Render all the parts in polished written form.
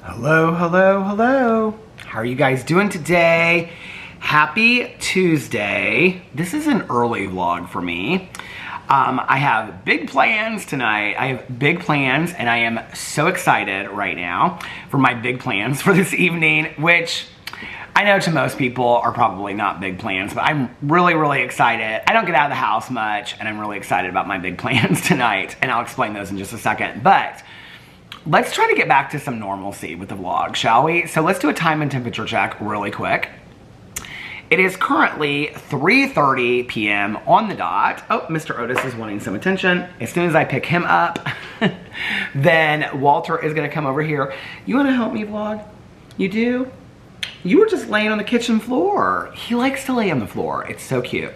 Hello, hello, hello. How are you guys doing today? Happy Tuesday. This is an early vlog for me. I have big plans tonight. I have big plans and I am so excited right now for my big plans for this evening, which I know to most people are probably not big plans, but I'm really, really excited. I don't get out of the house much and I'm really excited about my big plans tonight, and I'll explain those in just a second. But let's try to get back to some normalcy with the vlog, shall we? So let's do a time and temperature check really quick. It is currently 3:30 p.m. on the dot. Oh, Mr. Otis is wanting some attention. As soon as I pick him up, then Walter is gonna come over here. You wanna help me vlog? You do? You were just laying on the kitchen floor. He likes to lay on the floor. It's so cute.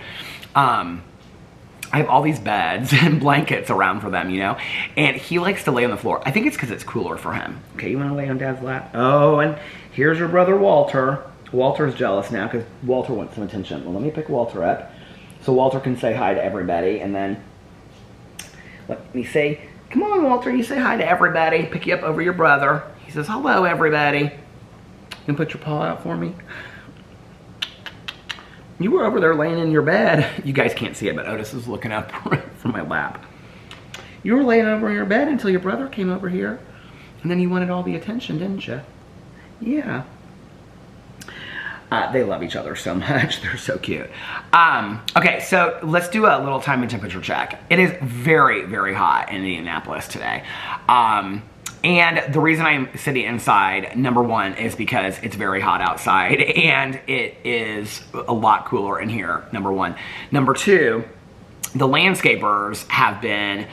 I have all these beds and blankets around for them, you know? And he likes to lay on the floor. I think it's because it's cooler for him. Okay, you wanna lay on Dad's lap? Oh, and here's your brother Walter. Walter's jealous now because Walter wants some attention. Well, let me pick Walter up so Walter can say hi to everybody, and then let me say, come on, Walter, you say hi to everybody. Pick you up over your brother. He says, hello, everybody. You can put your paw out for me. You were over there laying in your bed. You guys can't see it, but Otis is looking up from my lap. You were laying over in your bed until your brother came over here, and then you wanted all the attention, didn't you? Yeah. They love each other so much. They're so cute. Okay, so let's do a little time and temperature check. It is very, very hot in Indianapolis today. And the reason I'm sitting inside, number one, is because it's very hot outside and it is a lot cooler in here, number one. Number two, the landscapers have been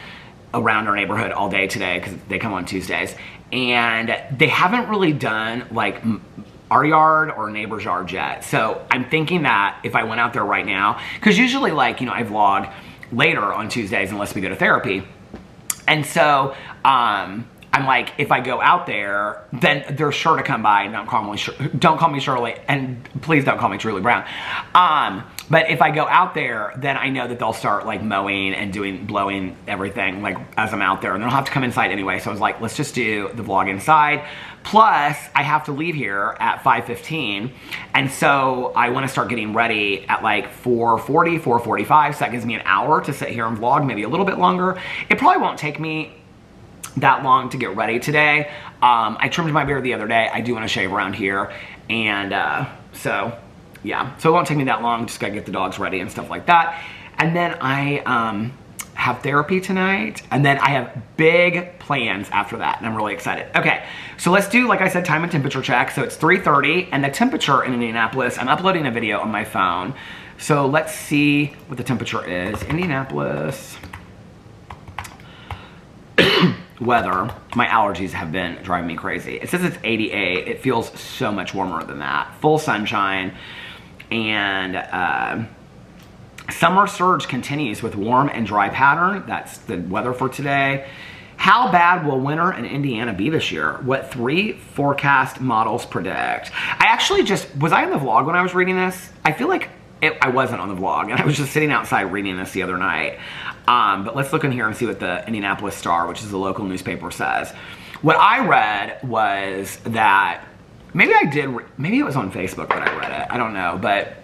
around our neighborhood all day today because they come on Tuesdays, and they haven't really done like our yard or a neighbor's yard yet. So I'm thinking that if I went out there right now, because usually, like, you know, I vlog later on Tuesdays unless we go to therapy. And so I'm like, if I go out there, then they're sure to come by. Don't call me Shirley, and please don't call me Truly Brown. But if I go out there, then I know that they'll start like mowing and blowing everything like as I'm out there, and they'll have to come inside anyway. So I was like, let's just do the vlog inside. Plus, I have to leave here at 5:15, and so I want to start getting ready at like 4:40, 4:45. So that gives me an hour to sit here and vlog, maybe a little bit longer. It probably won't take me that long to get ready today. I trimmed my beard the other day. I do want to shave around here, and so yeah, so it won't take me that long. Just gotta get the dogs ready and stuff like that. And then I have therapy tonight, and then I have big plans after that, and I'm really excited. Okay, so let's do, like I said, time and temperature check. So it's 3:30, and the temperature in Indianapolis, I'm uploading a video on my phone, so let's see what the temperature is. Indianapolis weather. My allergies have been driving me crazy. It says it's 88. It feels so much warmer than that. Full sunshine, and summer surge continues with warm and dry pattern. That's the weather for today. How bad will winter in Indiana be this year? What 3 forecast models predict? I actually was I in the vlog when I was reading this? I feel like I wasn't on the vlog, and I was just sitting outside reading this the other night. But let's look in here and see what the Indianapolis Star, which is the local newspaper, says. What I read was that, maybe it was on Facebook that I read it, I don't know, but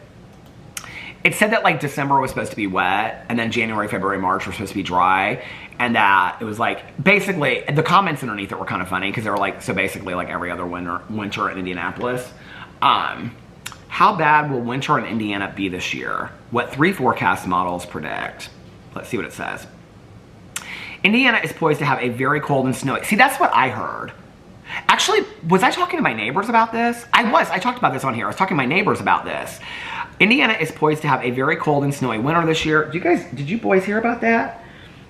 it said that like December was supposed to be wet, and then January, February, March were supposed to be dry, and that it was like, basically, the comments underneath it were kind of funny, because they were like, so basically like every other winter in Indianapolis. How bad will winter in Indiana be this year? What 3 forecast models predict? Let's see what it says. Indiana is poised to have a very cold and snowy. See, that's what I heard. Actually, was I talking to my neighbors about this? I was. I talked about this on here. I was talking to my neighbors about this. Indiana is poised to have a very cold and snowy winter this year. Did you boys hear about that?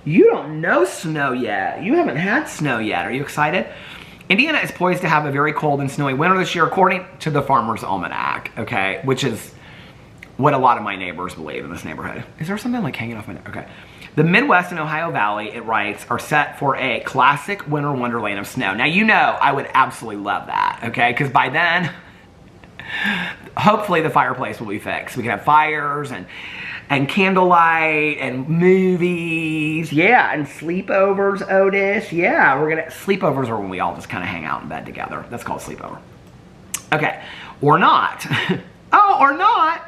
You don't know snow yet. You haven't had snow yet. Are you excited? Indiana is poised to have a very cold and snowy winter this year, according to the Farmer's Almanac, okay? Which is what a lot of my neighbors believe in this neighborhood. Is there something like hanging off my neck? Okay. The Midwest and Ohio Valley, it writes, are set for a classic winter wonderland of snow. Now, you know I would absolutely love that, okay? Because by then, hopefully the fireplace will be fixed. We can have fires, and and candlelight and movies. Yeah, and sleepovers, Otis. Yeah, sleepovers are when we all just kind of hang out in bed together. That's called sleepover. Okay, or not. Oh, or not.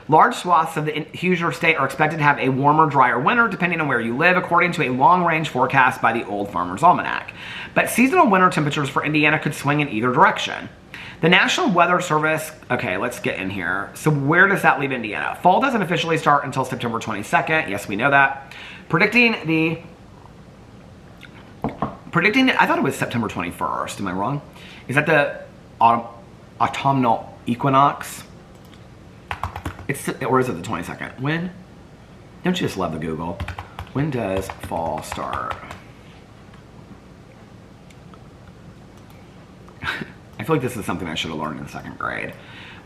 Large swaths of the Hoosier state are expected to have a warmer, drier winter, depending on where you live, according to a long-range forecast by the Old Farmer's Almanac. But seasonal winter temperatures for Indiana could swing in either direction. The National Weather Service, okay, let's get in here. So where does that leave Indiana? Fall doesn't officially start until September 22nd. Yes, we know that. Predicting, I thought it was September 21st. Am I wrong? Is that the autumnal equinox? Or is it the 22nd? When? Don't you just love the Google? When does fall start? I feel like this is something I should have learned in 2nd grade.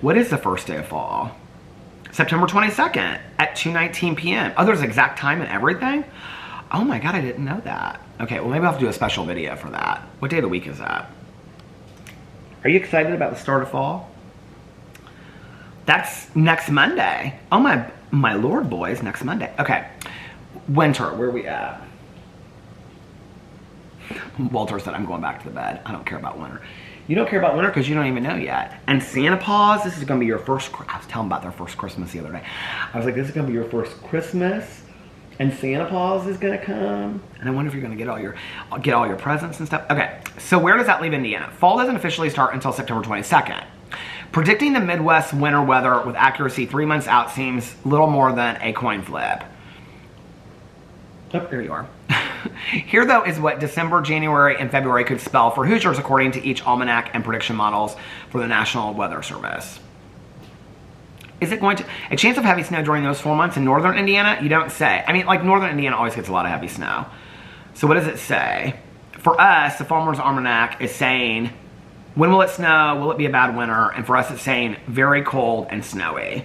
What is the first day of fall? September 22nd at 2:19 p.m. Oh, there's exact time and everything? Oh my God, I didn't know that. Okay, well maybe I'll have to do a special video for that. What day of the week is that? Are you excited about the start of fall? That's next Monday. Oh my Lord, boys, next Monday. Okay, winter, where are we at? Walter said, I'm going back to the bed. I don't care about winter. You don't care about winter because you don't even know yet. And Santa Claus, this is going to be your first, I was telling about their first Christmas the other day. I was like, this is going to be your first Christmas and Santa Claus is going to come. And I wonder if you're going to get all your presents and stuff. Okay, so where does that leave Indiana? Fall doesn't officially start until September 22nd. Predicting the Midwest winter weather with accuracy 3 months out seems little more than a coin flip. Oh, there you are. Here, though, is what December, January, and February could spell for Hoosiers according to each almanac and prediction models for the National Weather Service. Is it going to... A chance of heavy snow during those 4 months in northern Indiana? You don't say. I mean, like, northern Indiana always gets a lot of heavy snow. So what does it say? For us, the Farmer's Almanac is saying, when will it snow? Will it be a bad winter? And for us, it's saying very cold and snowy.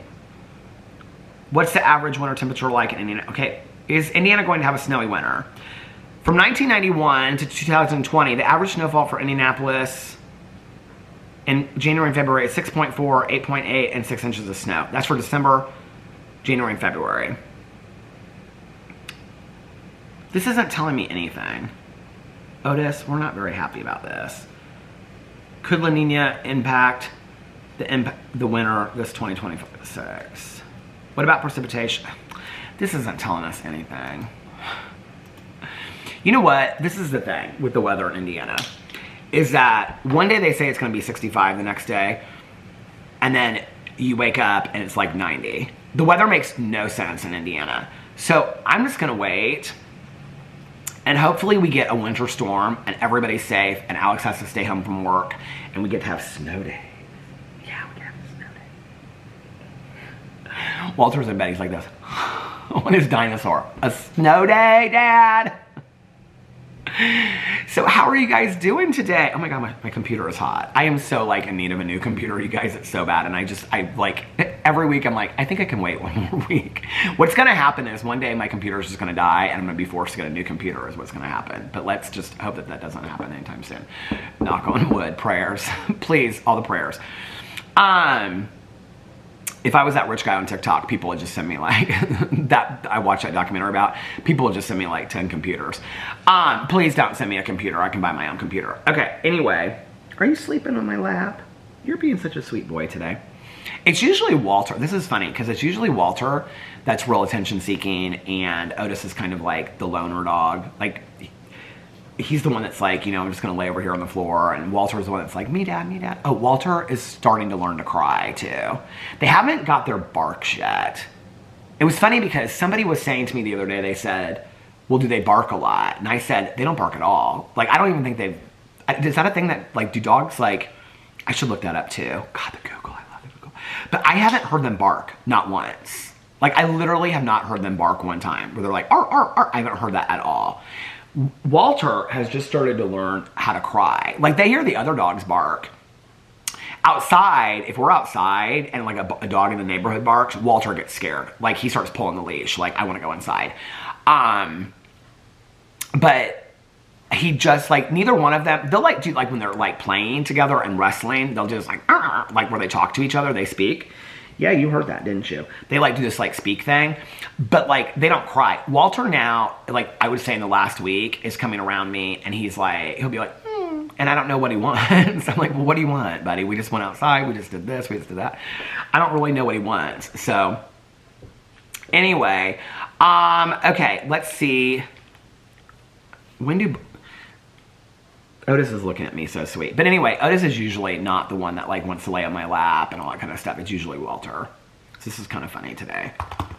What's the average winter temperature like in Indiana? Okay, is Indiana going to have a snowy winter? From 1991 to 2020, the average snowfall for Indianapolis in January and February is 6.4, 8.8, and 6 inches of snow. That's for December, January, and February. This isn't telling me anything. Otis, we're not very happy about this. Could La Nina impact the winter this 2026? What about precipitation? This isn't telling us anything. You know what? This is the thing with the weather in Indiana. Is that one day they say it's going to be 65 the next day. And then you wake up and it's like 90. The weather makes no sense in Indiana. So I'm just going to wait. And hopefully we get a winter storm and everybody's safe and Alex has to stay home from work and we get to have snow days. Yeah, we get to have a snow day. Walter's in bed, he's like this. What is dinosaur? A snow day, Dad? So how are you guys doing today? Oh my God, my computer is hot. I am so like in need of a new computer, you guys. It's so bad. And I like every week I'm like, I think I can wait one more week. What's gonna happen is one day my computer is just gonna die and I'm gonna be forced to get a new computer is what's gonna happen. But let's just hope that that doesn't happen anytime soon. Knock on wood, prayers. Please, all the prayers. If I was that rich guy on TikTok, people would just send me like, I watched that documentary about, people would just send me like 10 computers. Please don't send me a computer. I can buy my own computer. Okay, anyway, are you sleeping on my lap? You're being such a sweet boy today. It's usually Walter. This is funny because it's usually Walter that's real attention seeking and Otis is kind of like the loner dog. Like, he's the one that's like, you know, I'm just going to lay over here on the floor. And Walter's the one that's like, me, Dad, me, Dad. Oh, Walter is starting to learn to cry, too. They haven't got their barks yet. It was funny because somebody was saying to me the other day, they said, well, do they bark a lot? And I said, they don't bark at all. Like, I don't even think they've... Is that a thing that, like, do dogs, like... I should look that up, too. God, the Google. I love the Google. But I haven't heard them bark. Not once. Like, I literally have not heard them bark one time. Where they're like, arr, arr, arr. I haven't heard that at all. Walter has just started to learn how to cry. Like, they hear the other dogs bark. Outside, if we're outside and like a dog in the neighborhood barks, Walter gets scared. Like, he starts pulling the leash. Like, I want to go inside. But he just, like, neither one of them, they'll like do, like, when they're like playing together and wrestling, they'll just like where they talk to each other, they speak. Yeah, you heard that, didn't you? They like do this like speak thing, but like they don't cry. Walter now, like I would say in the last week, is coming around me and he's like, he'll be like, and I don't know what he wants. I'm like, well, what do you want, buddy? We just went outside. We just did this. We just did that. I don't really know what he wants. So anyway, okay, let's see. When do... Otis is looking at me so sweet. But anyway, Otis is usually not the one that like wants to lay on my lap and all that kind of stuff. It's usually Walter. So this is kind of funny today.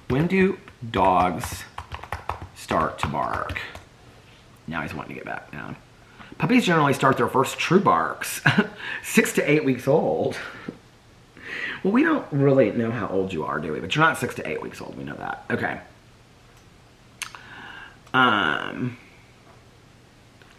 When do dogs start to bark? Now he's wanting to get back down. Puppies generally start their first true barks 6 to 8 weeks old. Well, we don't really know how old you are, do we? But you're not 6 to 8 weeks old. We know that. Okay.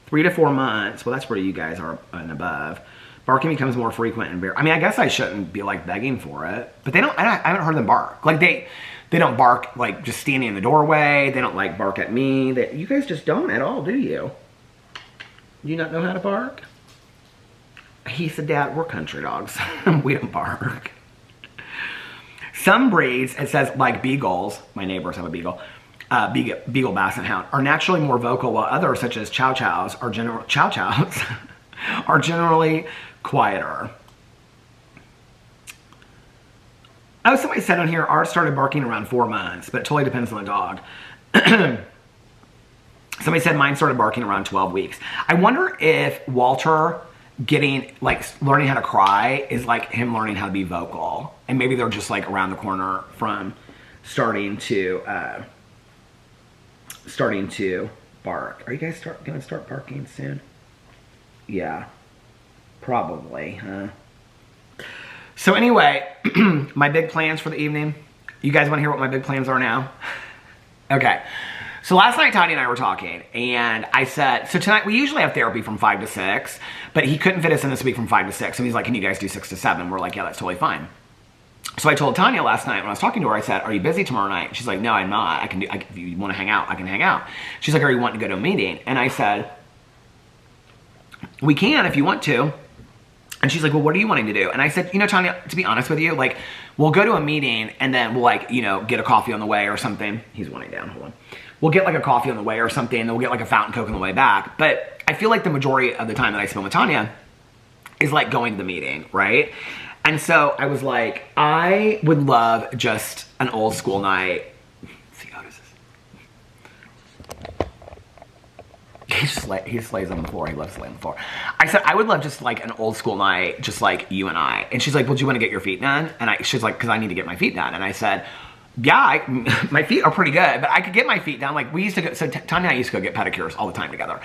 3 to 4 months. Well, that's where you guys are and above. Barking becomes more frequent and I mean, I guess I shouldn't be like begging for it, but they don't. I haven't heard them bark. Like they don't bark like just standing in the doorway. They don't like bark at me. You guys just don't at all, do you? You not know how to bark? He said, Dad, we're country dogs. We don't bark. Some breeds, it says like beagles. My neighbors have a beagle. Beagle Basset Hound are naturally more vocal, while others, such as Chow Chows, are generally quieter. Oh, somebody said on here, ours started barking around 4 months, but it totally depends on the dog. Somebody said mine started barking around 12 weeks. I wonder if Walter getting, like, learning how to cry is like him learning how to be vocal. And maybe they're just like around the corner from starting to bark. Are you guys gonna start barking soon? Yeah, probably, huh? So anyway, my big plans for the evening. You guys want to hear what my big plans are now? Okay. So last night, Tony and I were talking, and I said, so tonight, we usually have therapy from 5 to 6, but he couldn't fit us in this week from 5 to 6. So he's like, can you guys do 6 to 7? We're like, yeah, that's totally fine. So I told Tanya last night when I was talking to her, I said, are you busy tomorrow night? She's like, no, I'm not. If you want to hang out, I can hang out. She's like, are you wanting to go to a meeting? And I said, we can if you want to. And she's like, well, what are you wanting to do? And I said, you know, Tanya, to be honest with you, like, we'll go to a meeting and then we'll, like, you know, get a coffee on the way or something. He's wanting down, hold on. We'll get like a coffee on the way or something, and then we'll get like a fountain Coke on the way back. But I feel like the majority of the time that I spend with Tanya is like going to the meeting, right? And so I was like, I would love just an old school night. Let's see how this is. He just lays on the floor. He loves to lay on the floor. I said, I would love just like an old school night, just like you and I. And she's like, well, do you want to get your feet done? And she's like, because I need to get my feet done. And I said, yeah, my feet are pretty good, but I could get my feet done. Like we used to go, so Tanya and I used to go get pedicures all the time together.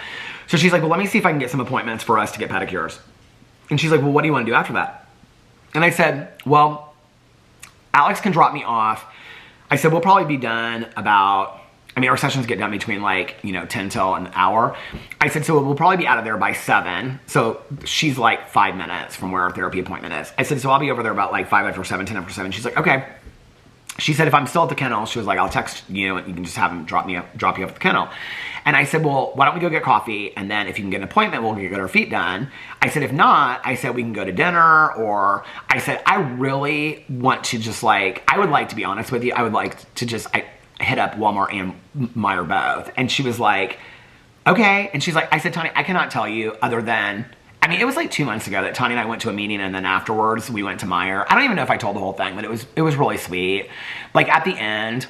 So she's like, well, let me see if I can get some appointments for us to get pedicures. And she's like, well, what do you want to do after that? And I said, well, Alex can drop me off. I said, we'll probably be done about, I mean, our sessions get done between like, you know, 10 till an hour. I said, so we'll probably be out of there by 7. So she's like 5 minutes from where our therapy appointment is. I said, so I'll be over there about like 5 after 7, 10 after 7. She's like, okay. She said, if I'm still at the kennel, she was like, I'll text you and you can just have him drop you off at the kennel. And I said, well, why don't we go get coffee? And then if you can get an appointment, we'll get our feet done. I said, if not, I said, we can go to dinner. Or I said, I really want to just like, I would like to be honest with you. I would like to just hit up Walmart and Meijer both. And she was like, okay. And she's like, I said, Tony, I cannot tell you other than, I mean, it was like 2 months ago that Tony and I went to a meeting, and then afterwards we went to Meijer. I don't even know if I told the whole thing, but it was really sweet. Like at the end,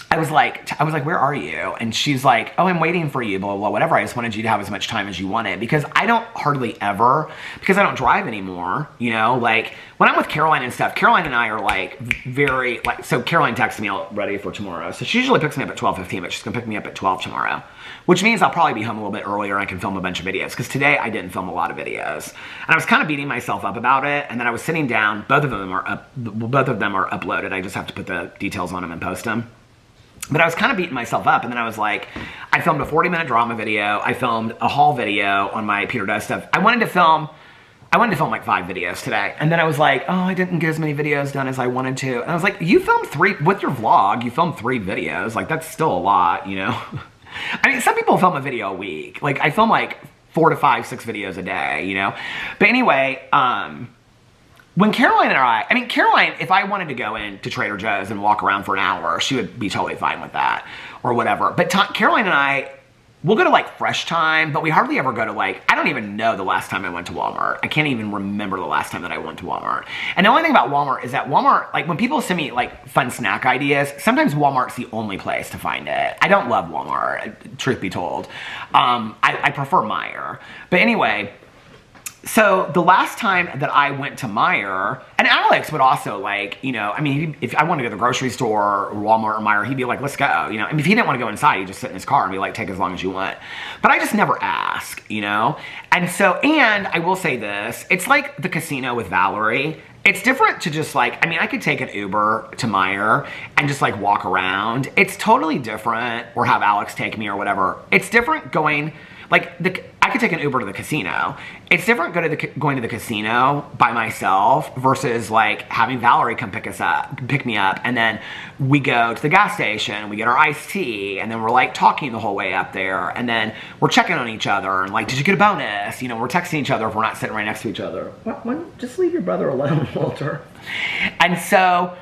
I was like, where are you? And she's like, oh, I'm waiting for you, blah, blah, blah, whatever. I just wanted you to have as much time as you wanted, because I don't hardly ever, because I don't drive anymore, you know, like when I'm with Caroline and stuff, Caroline and I are like very, like, so Caroline texted me all ready for tomorrow. So she usually picks me up at 12:15, but she's gonna pick me up at 12 tomorrow, which means I'll probably be home a little bit earlier and I can film a bunch of videos, because today I didn't film a lot of videos. And I was kind of beating myself up about it, and then I was sitting down, both of them are uploaded. I just have to put the details on them and post them. But I was kind of beating myself up, and then I was like, I filmed a 40-minute drama video. I filmed a haul video on my Peter Does stuff. I wanted to film like 5 videos today. And then I was like, oh, I didn't get as many videos done as I wanted to. And I was like, you filmed 3, with your vlog, you filmed 3 videos. Like, that's still a lot, you know? I mean, some people film a video a week. Like, I film like 4 to 5, 6 videos a day, you know? But anyway, when Caroline and I mean, Caroline, if I wanted to go into Trader Joe's and walk around for an hour, she would be totally fine with that or whatever. But Caroline and I, we'll go to like Fresh Time, but we hardly ever go to like, I don't even know the last time I went to Walmart. I can't even remember the last time that I went to Walmart. And the only thing about Walmart is that Walmart, like when people send me like fun snack ideas, sometimes Walmart's the only place to find it. I don't love Walmart, truth be told. I prefer Meijer. But anyway, so the last time that I went to Meijer, and Alex would also like, you know, I mean, if I wanted to go to the grocery store or Walmart or Meijer, he'd be like, let's go, you know. And if he didn't want to go inside, he'd just sit in his car and be like, take as long as you want. But I just never ask, you know. And so, and I will say this, it's like the casino with Valerie. It's different to just like, I mean, I could take an Uber to Meijer and just like walk around. It's totally different, or have Alex take me or whatever. It's different going, like, I could take an Uber to the casino. It's different going to the casino by myself versus like having Valerie come pick me up, and then we go to the gas station, we get our iced tea, and then we're like talking the whole way up there, and then we're checking on each other and like, did you get a bonus? You know, we're texting each other if we're not sitting right next to each other. Just leave your brother alone, Walter. And so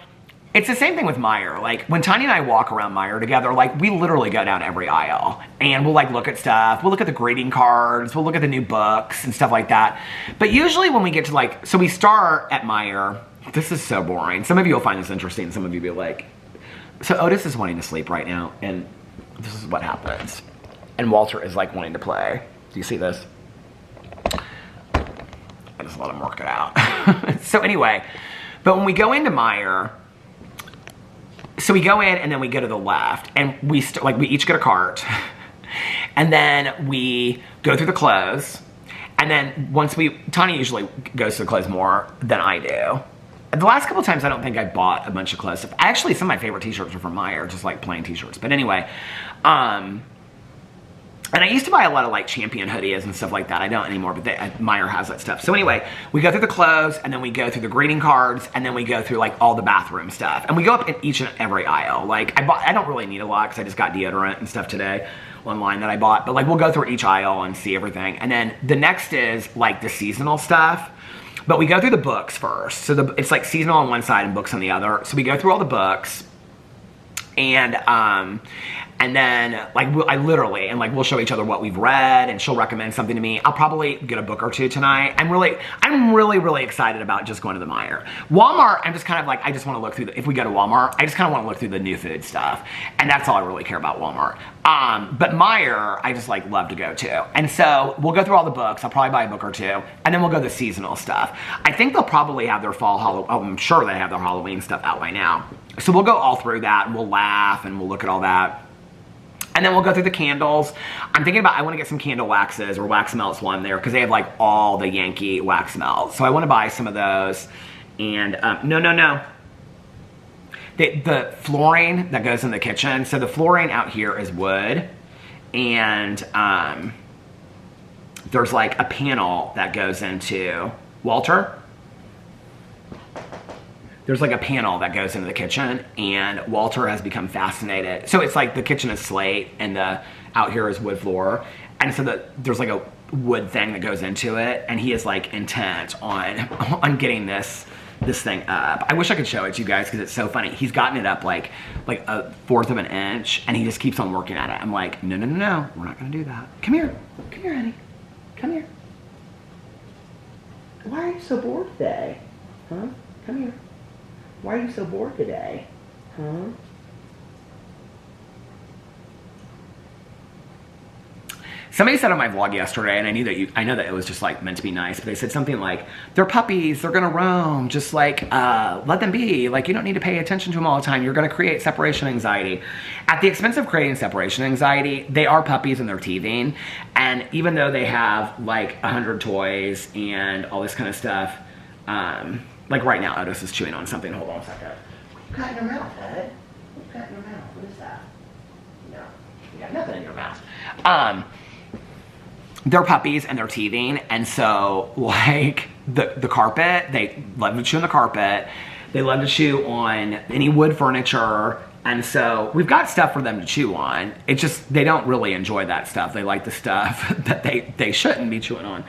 it's the same thing with Meijer. Like, when Tanya and I walk around Meijer together, like, we literally go down every aisle. And we'll, like, look at stuff. We'll look at the greeting cards. We'll look at the new books and stuff like that. But usually when we get to, like, so we start at Meijer. This is so boring. Some of you will find this interesting. Some of you will be like, so Otis is wanting to sleep right now. And this is what happens. And Walter is, like, wanting to play. Do you see this? I just let him work it out. So anyway, but when we go into Meijer, so we go in and then we go to the left, and we each get a cart, and then we go through the clothes, and then Tanya usually goes to the clothes more than I do. The last couple times I don't think I bought a bunch of clothes. Actually, some of my favorite t-shirts are from Meijer, just like plain t-shirts. But anyway, and I used to buy a lot of like Champion hoodies and stuff like that. I don't anymore, but Meijer has that stuff. So anyway, we go through the clothes, and then we go through the greeting cards, and then we go through like all the bathroom stuff. And we go up in each and every aisle. Like, I don't really need a lot because I just got deodorant and stuff today online that I bought. But like, we'll go through each aisle and see everything. And then the next is like the seasonal stuff. But we go through the books first. So it's like seasonal on one side and books on the other. So we go through all the books. And then, like, we'll show each other what we've read, and she'll recommend something to me. I'll probably get a book or two tonight. I'm really excited about just going to the Meijer. Walmart, I'm just kind of like, I just want to look through if we go to Walmart, I just kind of want to look through the new food stuff. And that's all I really care about Walmart. But Meijer, I just, like, love to go to. And so, we'll go through all the books. I'll probably buy a book or two. And then we'll go to the seasonal stuff. I think they'll probably have their I'm sure they have their Halloween stuff out by now. So we'll go all through that, and we'll laugh, and we'll look at all that. And then we'll go through the candles. I'm thinking about, I want to get some candle waxes or wax melts while I'm there, because they have like all the Yankee wax melts. So I want to buy some of those. And no. The flooring that goes in the kitchen. So the flooring out here is wood. And there's like a panel that goes into, Walter? There's like a panel that goes into the kitchen, and Walter has become fascinated. So it's like the kitchen is slate, and the out here is wood floor. And so there's like a wood thing that goes into it, and he is like intent on getting this thing up. I wish I could show it to you guys because it's so funny. He's gotten it up like a fourth of an inch, and he just keeps on working at it. I'm like, no, we're not gonna do that. Come here, honey, come here. Why are you so bored today? Huh? Come here. Why are you so bored today? Huh? Somebody said on my vlog yesterday, and I know that it was just like meant to be nice, but they said something like, they're puppies, they're gonna roam, just like, let them be. Like, you don't need to pay attention to them all the time. You're gonna create separation anxiety. At the expense of creating separation anxiety, they are puppies and they're teething. And even though they have like 100 toys and all this kind of stuff, like right now, Otis is chewing on something. Hold on a second. What you got in your mouth, Ed? What you got in your mouth? What is that? No, you got nothing in your mouth. They're puppies and they're teething, and so like the carpet, they love to chew on the carpet. They love to chew on any wood furniture, And so we've got stuff for them to chew on. It's just, they don't really enjoy that stuff. They like the stuff that they shouldn't be chewing on.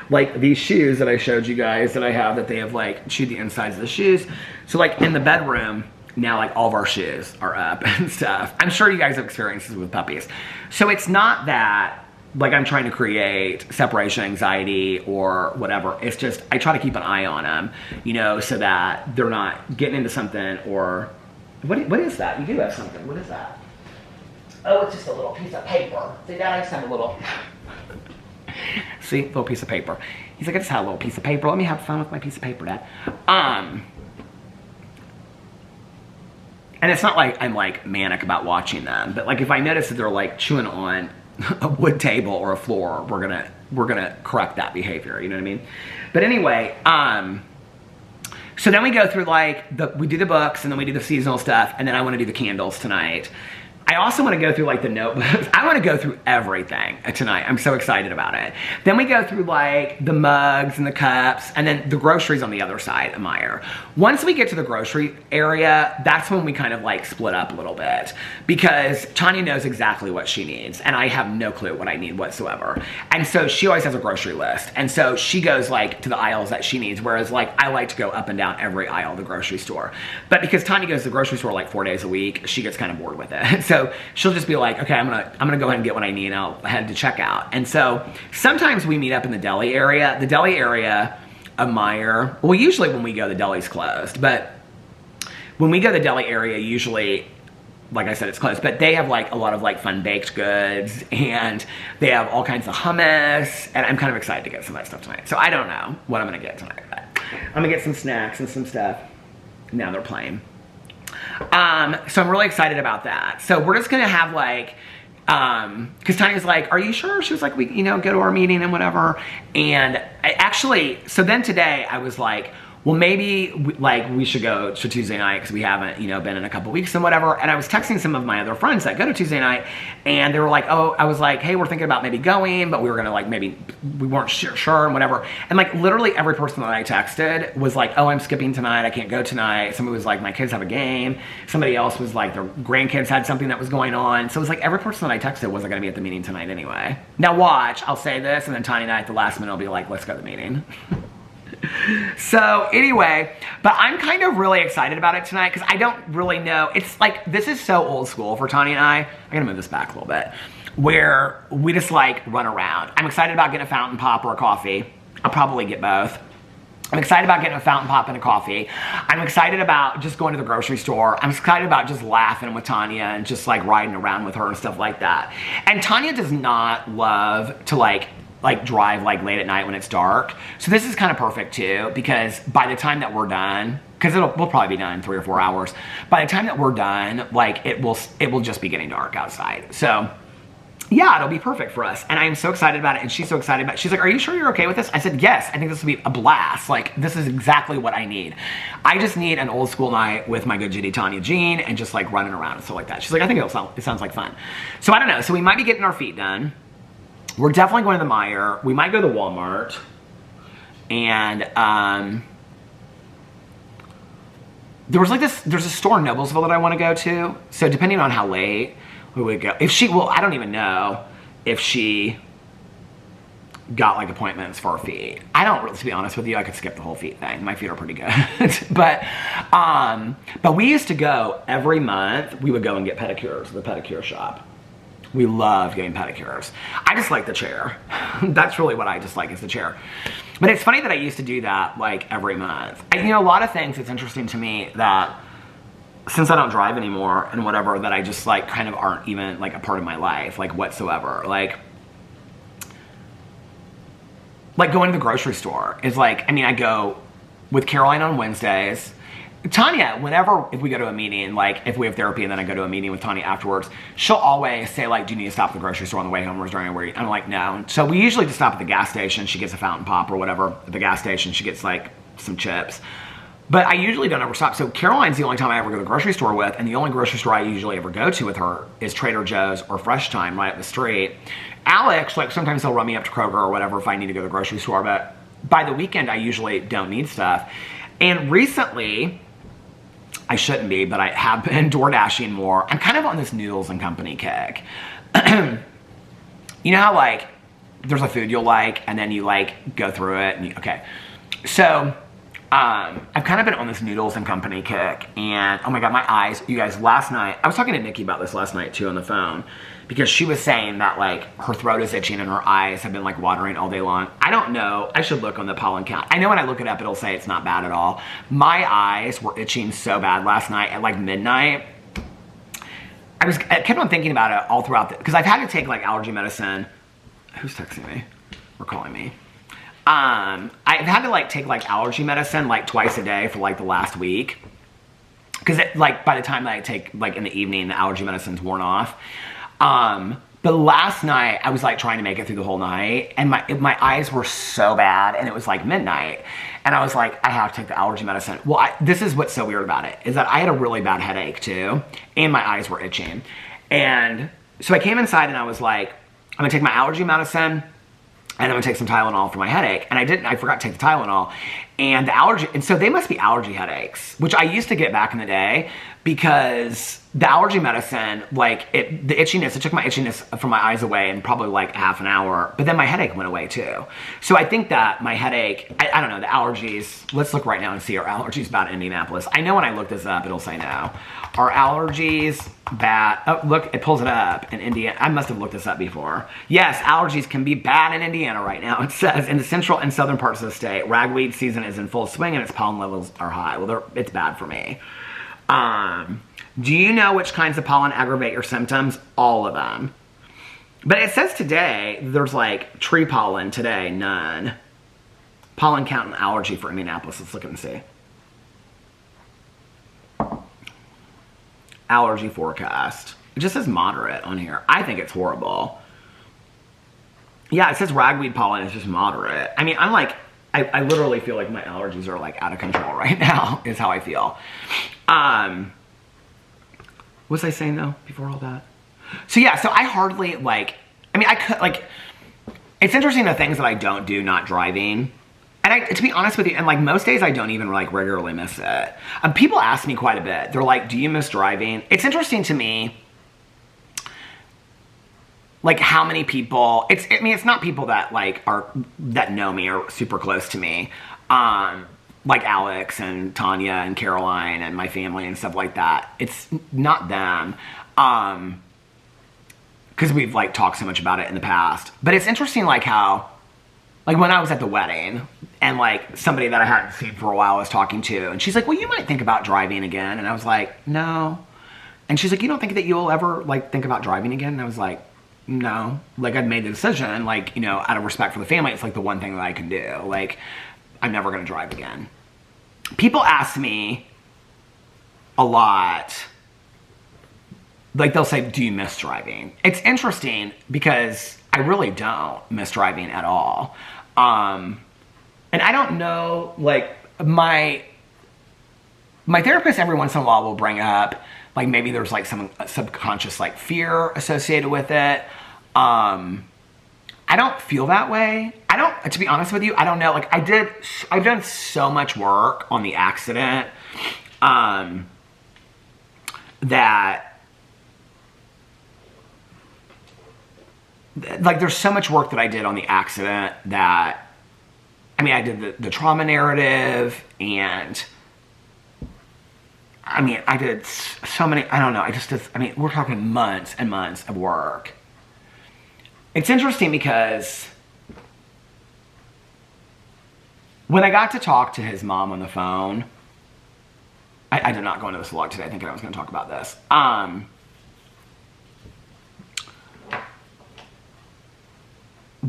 Like these shoes that I showed you guys that I have, that they have like chewed the insides of the shoes. So like in the bedroom, now like all of our shoes are up and stuff. I'm sure you guys have experiences with puppies. So it's not that like I'm trying to create separation anxiety or whatever. It's just, I try to keep an eye on them, you know, so that they're not getting into something or, what is that? You do have something. What is that? Oh, it's just a little piece of paper. See, Dad, I just have a little, see, little piece of paper. He's like, I just had a little piece of paper. Let me have fun with my piece of paper, Dad. And it's not like I'm like manic about watching them, but like if I notice that they're like chewing on a wood table or a floor, we're gonna correct that behavior. You know what I mean? But anyway, so then we go through like we do the books and then we do the seasonal stuff, and then I want to do the candles tonight. I also want to go through like the notebooks. I want to go through everything tonight. I'm so excited about it. Then we go through like the mugs and the cups, and then the groceries on the other side of Meijer. Once we get to the grocery area, that's when we kind of like split up a little bit, because Tanya knows exactly what she needs and I have no clue what I need whatsoever. And so she always has a grocery list. And so she goes like to the aisles that she needs, whereas like I like to go up and down every aisle of the grocery store. But because Tanya goes to the grocery store like 4 days a week, she gets kind of bored with it. So she'll just be like, okay, I'm gonna go ahead and get what I need, and I'll head to checkout. And so sometimes we meet up in the deli area. The deli area of Meijer, well, usually when we go, the deli's closed. But when we go to the deli area, usually, like I said, it's closed. But they have like a lot of like fun baked goods, and they have all kinds of hummus. And I'm kind of excited to get some of that stuff tonight. So I don't know what I'm gonna get tonight, but I'm gonna get some snacks and some stuff. Now they're playing. So I'm really excited about that. So we're just gonna have like, cause Tanya's like, are you sure? She was like, we, you know, go to our meeting and whatever. And I actually, so then today I was like, well, maybe we should go to Tuesday night, because we haven't, you know, been in a couple weeks and whatever. And I was texting some of my other friends that go to Tuesday night, and they were like, oh, I was like, hey, we're thinking about maybe going, but we were gonna like, maybe we weren't sure and whatever. And like literally every person that I texted was like, oh, I'm skipping tonight, I can't go tonight. Somebody was like, my kids have a game. Somebody else was like, their grandkids had something that was going on. So it was like every person that I texted wasn't gonna be at the meeting tonight anyway. Now watch, I'll say this, and then Tanya and I at the last minute will be like, let's go to the meeting. So anyway, but I'm kind of really excited about it tonight, because I don't really know. It's like, this is so old school for Tanya and I gotta move this back a little bit, where we just like run around. I'm excited about getting a fountain pop or a coffee. I'll probably get both. I'm excited about getting a fountain pop and a coffee. I'm excited about just going to the grocery store. I'm excited about just laughing with Tanya and just like riding around with her and stuff like that. And Tanya does not love to like drive like late at night when it's dark. So this is kind of perfect too, because by the time that we're done, because we'll probably be done in 3 or 4 hours. By the time that we're done, like it will just be getting dark outside. So yeah, it'll be perfect for us. And I'm so excited about it, and she's so excited about it. She's like, are you sure you're okay with this? I said, yes, I think this will be a blast. Like, this is exactly what I need. I just need an old school night with my good Judy Tanya Jean and just like running around and stuff like that. She's like, I think it sounds like fun. So I don't know. So we might be getting our feet done. We're definitely going to the Meijer. We might go to Walmart. And there's a store in Noblesville that I want to go to. So depending on how late we would go. I don't even know if she got like appointments for her feet. I don't really, to be honest with you, I could skip the whole feet thing. My feet are pretty good. but we used to go every month. We would go and get pedicures at the pedicure shop. We love getting pedicures. I just like the chair. That's really what I just like, is the chair. But it's funny that I used to do that like every month. You know, a lot of things, it's interesting to me that since I don't drive anymore and whatever, that I just like kind of aren't even like a part of my life, like whatsoever. Like going to the grocery store is like, I mean, I go with Caroline on Wednesdays. Tanya, if we go to a meeting, like if we have therapy and then I go to a meeting with Tanya afterwards, she'll always say like, do you need to stop at the grocery store on the way home, or is there anywhere? I'm like, no. So we usually just stop at the gas station. She gets a fountain pop or whatever at the gas station. She gets like some chips. But I usually don't ever stop. So Caroline's the only time I ever go to the grocery store with, and the only grocery store I usually ever go to with her is Trader Joe's or Fresh Time right up the street. Alex, like sometimes he'll run me up to Kroger or whatever if I need to go to the grocery store, but by the weekend I usually don't need stuff. And recently, I shouldn't be, but I have been door dashing more. I'm kind of on this Noodles and Company kick. You know how like there's a food you'll like and then you like go through it and okay. So I've kind of been on this Noodles and Company kick, and oh my god, my eyes, you guys, last night, I was talking to Nikki about this last night too on the phone, because she was saying that like her throat is itching and her eyes have been like watering all day long. I don't know, I should look on the pollen count. I know when I look it up, it'll say it's not bad at all. My eyes were itching so bad last night at like midnight. I kept on thinking about it all throughout, because I've had to take like allergy medicine. Who's texting me or calling me? I've had to like take like allergy medicine like twice a day for like the last week, because like by the time that I take like in the evening, the allergy medicine's worn off. But last night I was like trying to make it through the whole night, and my eyes were so bad, and it was like midnight, and I was like, I have to take the allergy medicine. Well, this is what's so weird about it, is that I had a really bad headache too, and my eyes were itching. And so I came inside and I was like, I'm gonna take my allergy medicine, and I'm gonna take some Tylenol for my headache. And I forgot to take the Tylenol. And so they must be allergy headaches, which I used to get back in the day, because the allergy medicine, like the itchiness, it took my itchiness from my eyes away in probably like half an hour, but then my headache went away too. So I think that my headache, I don't know, the allergies, let's look right now and see, are allergies bad in Indianapolis? I know when I look this up, it'll say no. Are allergies bad? Oh, look, it pulls it up in Indiana. I must have looked this up before. Yes, allergies can be bad in Indiana right now. It says in the central and southern parts of the state, ragweed season is in full swing and its pollen levels are high. Well, it's bad for me. Do you know which kinds of pollen aggravate your symptoms? All of them. But it says today, there's like tree pollen today, none. Pollen count and allergy for Indianapolis. Let's look and see. Allergy forecast. It just says moderate on here. I think it's horrible. Yeah, it says ragweed pollen is just moderate. I mean, I'm like, I literally feel like my allergies are like out of control right now, is how I feel. What was I saying though before all that? So yeah, so I hardly like, I mean, I could like, it's interesting the things that I don't do not driving. And to be honest with you, and like most days I don't even like regularly miss it. People ask me quite a bit. They're like, do you miss driving? It's interesting to me, like how many people, I mean, it's not people that like that know me or super close to me. Like Alex and Tanya and Caroline and my family and stuff like that. It's not them. Because we've like talked so much about it in the past. But it's interesting like how, like when I was at the wedding and like somebody that I hadn't seen for a while I was talking to, and she's like, well, you might think about driving again. And I was like, no. And she's like, you don't think that you'll ever like think about driving again? And I was like, no. Like I've made the decision, like, you know, out of respect for the family, it's like the one thing that I can do. Like, I'm never going to drive again. People ask me a lot, like they'll say, do you miss driving? It's interesting because I really don't miss driving at all. And I don't know, like my therapist every once in a while will bring up, like maybe there's like some subconscious like fear associated with it. I don't feel that way. To be honest with you, I don't know. Like I've done so much work on the accident, that like there's so much work that I did on the accident that, I mean, I did the trauma narrative, and I mean, I did so many, I don't know, I mean, we're talking months and months of work. It's interesting because when I got to talk to his mom on the phone, I did not go into this vlog today thinking I was going to talk about this.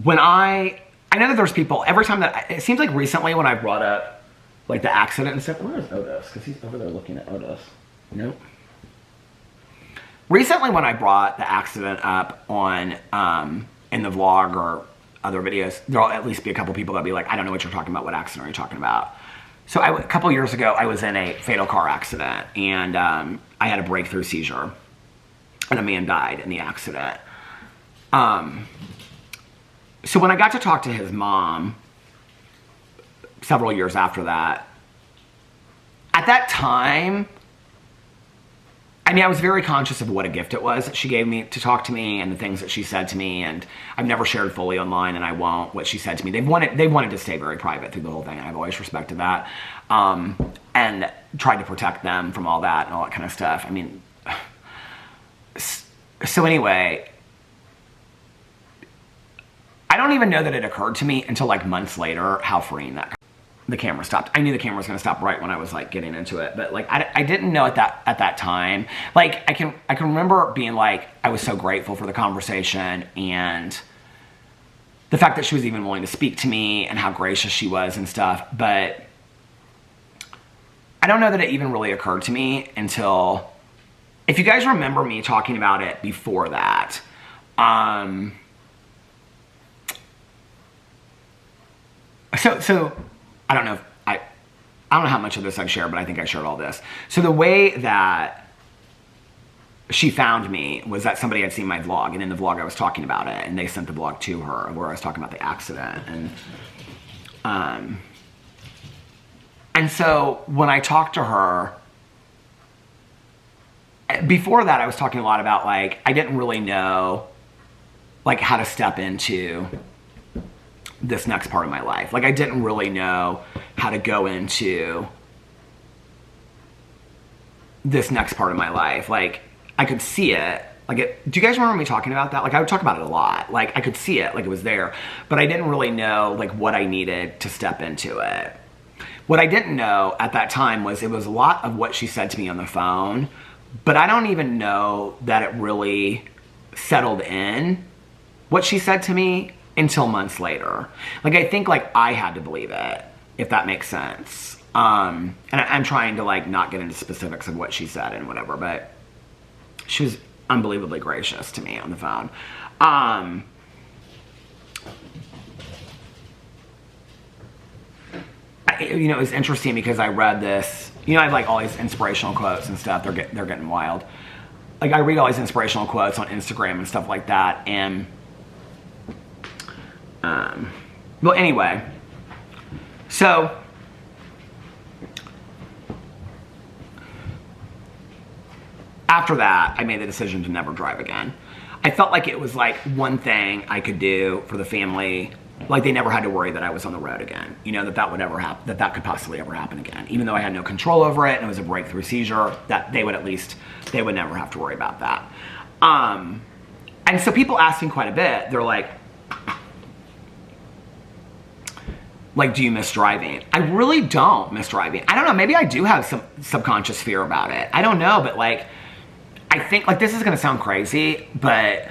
When I know that there's people, every time that, it seems like recently when I brought up like the accident and stuff, where is Otis? Because he's over there looking at Otis. Nope. Recently when I brought the accident up on, in the vlog or other videos, there'll at least be a couple people that'll be like, I don't know what you're talking about. What accident are you talking about? So a couple years ago, I was in a fatal car accident, and I had a breakthrough seizure, and a man died in the accident. So when I got to talk to his mom several years after that, at that time, I mean, I was very conscious of what a gift it was that she gave me to talk to me and the things that she said to me, and I've never shared fully online, and I won't, what she said to me. They wanted to stay very private through the whole thing, and I've always respected that, and tried to protect them from all that and all that kind of stuff. I mean, so anyway, I don't even know that it occurred to me until like months later how freeing the camera stopped. I knew the camera was going to stop right when I was like getting into it, but like I didn't know at that time. Like I can remember being like, I was so grateful for the conversation and the fact that she was even willing to speak to me and how gracious she was and stuff. But I don't know that it even really occurred to me until, if you guys remember me talking about it before that, so I don't know if I don't know how much of this I've shared, but I think I shared all this. So the way that she found me was that somebody had seen my vlog, and in the vlog I was talking about it, and they sent the vlog to her where I was talking about the accident. And so when I talked to her, before that I was talking a lot about like, I didn't really know like how to step into this next part of my life. Like I didn't really know how to go into this next part of my life. Like I could see it. Like do you guys remember me talking about that? Like I would talk about it a lot. Like I could see it, like it was there, but I didn't really know like what I needed to step into it. What I didn't know at that time was it was a lot of what she said to me on the phone, but I don't even know that it really settled in, what she said to me, until months later. Like I think like I had to believe it, if that makes sense. And I'm trying to like not get into specifics of what she said and whatever, but she was unbelievably gracious to me on the phone. You know, it was interesting because I read this, you know, I have like all these inspirational quotes and stuff. They're getting wild. Like I read all these inspirational quotes on Instagram and stuff like that, and well, anyway, so after that, I made the decision to never drive again. I felt like it was like one thing I could do for the family. Like they never had to worry that I was on the road again. You know, that would ever happen, that could possibly ever happen again. Even though I had no control over it and it was a breakthrough seizure, that they would never have to worry about that. And so people ask me quite a bit, they're like, do you miss driving? I really don't miss driving. I don't know, maybe I do have some subconscious fear about it. I don't know, but like, I think, like, this is gonna sound crazy, but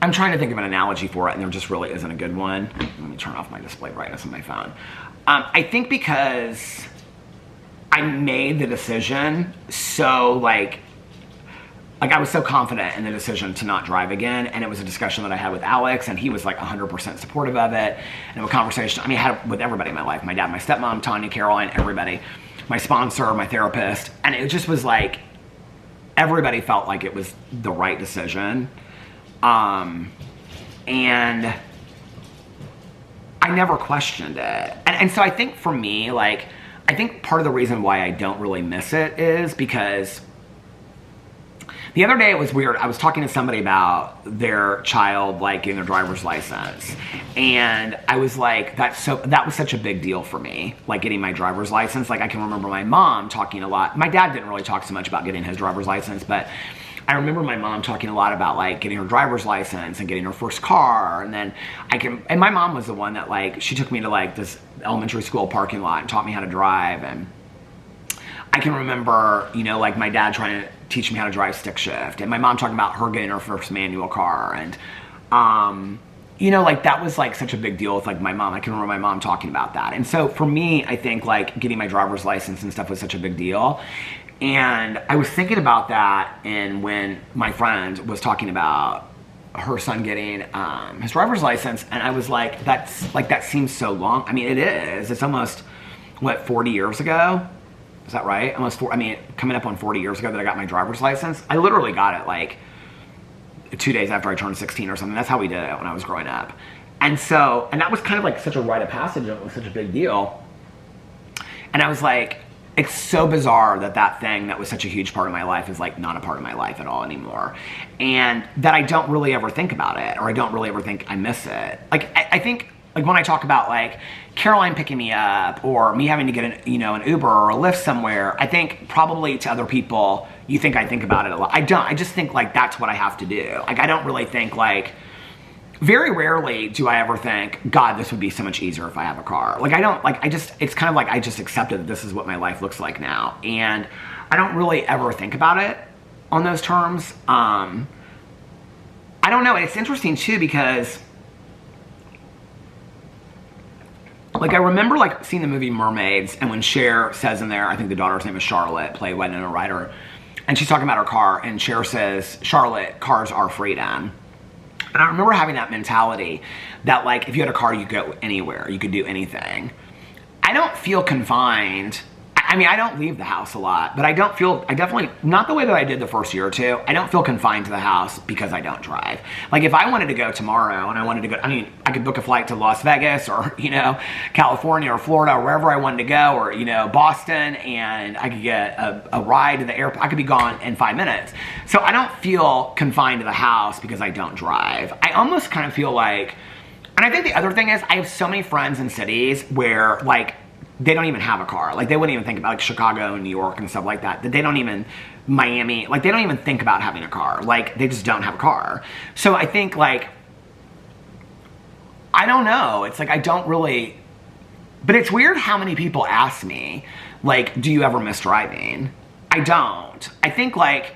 I'm trying to think of an analogy for it, and there just really isn't a good one. Let me turn off my display brightness on my phone. I think because I made the decision so like I was so confident in the decision to not drive again, and it was a discussion that I had with Alex, and he was like 100% supportive of it, and a conversation, I mean, I had it with everybody in my life, my dad, my stepmom, Tanya, Caroline, everybody, my sponsor, my therapist, and it just was like, everybody felt like it was the right decision, and I never questioned it, and so I think for me, like, I think part of the reason why I don't really miss it is because the other day it was weird. I was talking to somebody about their child, like, getting their driver's license. And I was like, that was such a big deal for me, like getting my driver's license. Like I can remember my mom talking a lot. My dad didn't really talk so much about getting his driver's license, but I remember my mom talking a lot about like getting her driver's license and getting her first car. And then and my mom was the one that like, she took me to like this elementary school parking lot and taught me how to drive. And I can remember, you know, like my dad trying to teach me how to drive stick shift, and my mom talking about her getting her first manual car, and you know, like that was like such a big deal with like my mom. I can remember my mom talking about that. And so for me, I think like getting my driver's license and stuff was such a big deal. And I was thinking about that, and when my friend was talking about her son getting his driver's license, and I was like, that seems so long. I mean, it is. It's almost, what, 40 years ago? Is that right? Coming up on 40 years ago that I got my driver's license. I literally got it like 2 days after I turned 16 or something. That's how we did it when I was growing up. And so, and that was kind of like such a rite of passage, and it was such a big deal. And I was like, it's so bizarre that that thing that was such a huge part of my life is like not a part of my life at all anymore. And that I don't really ever think about it, or I don't really ever think I miss it. Like, I think, like when I talk about like Caroline picking me up, or me having to get an Uber or a Lyft somewhere, I think probably to other people, you think I think about it a lot. I don't. I just think like that's what I have to do. Like, I don't really think like, very rarely do I ever think, God, this would be so much easier if I have a car. Like, I don't, like, it's kind of like I just accepted that this is what my life looks like now. And I don't really ever think about it on those terms. I don't know. It's interesting too, because like, I remember like seeing the movie Mermaids, and when Cher says in there, I think the daughter's name is Charlotte, played by Winona Ryder, and she's talking about her car, and Cher says, Charlotte, cars are freedom. And I remember having that mentality that like, if you had a car, you could go anywhere, you could do anything. I don't feel confined. I mean, I don't leave the house a lot, but I definitely, not the way that I did the first year or two, I don't feel confined to the house because I don't drive. Like, if I wanted to go tomorrow and I wanted to go, I mean, I could book a flight to Las Vegas, or, California or Florida, or wherever I wanted to go, or, Boston, and I could get a ride to the airport. I could be gone in 5 minutes. So I don't feel confined to the house because I don't drive. I almost kind of feel like, and I think the other thing is, I have so many friends in cities where, like, they don't even have a car. Like, they wouldn't even think about, like, Chicago and New York and stuff like that. That they don't even, Miami, like, they don't even think about having a car. Like, they just don't have a car. So I think, like, I don't know. It's like, I don't really, but it's weird how many people ask me, like, do you ever miss driving? I don't. I think, like,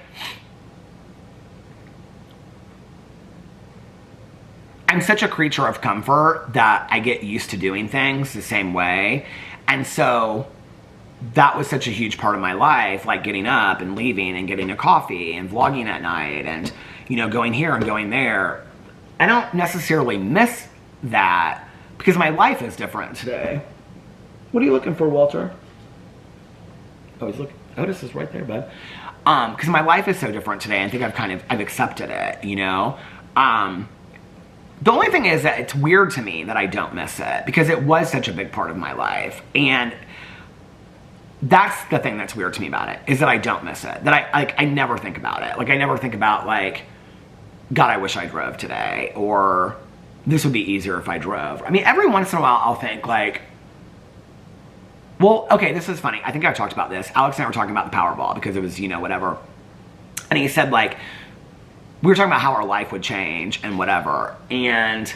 I'm such a creature of comfort that I get used to doing things the same way. And so that was such a huge part of my life, like getting up and leaving and getting a coffee and vlogging at night and, going here and going there. I don't necessarily miss that because my life is different today. What are you looking for, Walter? Oh, he's looking. Otis is right there, bud. Because my life is so different today. I think I've accepted it, The only thing is that it's weird to me that I don't miss it because it was such a big part of my life. And that's the thing that's weird to me about it, is that I don't miss it. That I never think about it. Like, I never think about, like, God, I wish I drove today, or this would be easier if I drove. I mean, every once in a while I'll think, like, well, okay, this is funny. I think I talked about this. Alex and I were talking about the Powerball because it was, whatever. And he said, like, we were talking about how our life would change and whatever. And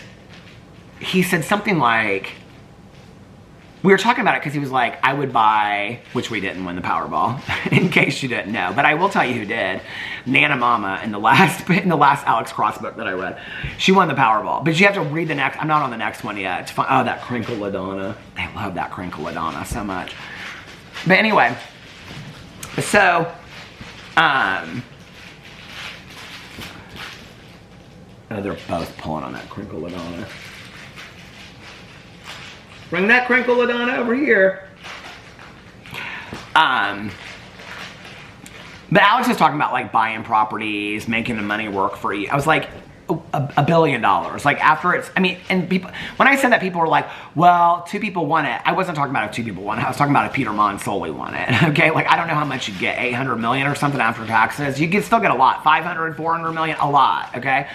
he said something like, we were talking about it because he was like, I would buy, which we didn't win the Powerball, in case you didn't know. But I will tell you who did. Nana Mama in the last Alex Cross book that I read. She won the Powerball. But you have to read the next, I'm not on the next one yet. It's fun. Oh, that Crinkle Ladonna. I love that Crinkle Ladonna so much. But anyway, so, oh, they're both pulling on that Crinkle Ladonna. Bring that Crinkle Ladonna over here. But Alex was talking about, like, buying properties, making the money work for you. I was like, $1 billion. Like, after it's, I mean, and people, when I said that, people were like, well, 2 people won it. I wasn't talking about if 2 people won it. I was talking about if Peter Monn solely won it. Okay, like, I don't know how much you'd get, 800 million or something after taxes. You could still get a lot, 500, 400 million, a lot, okay?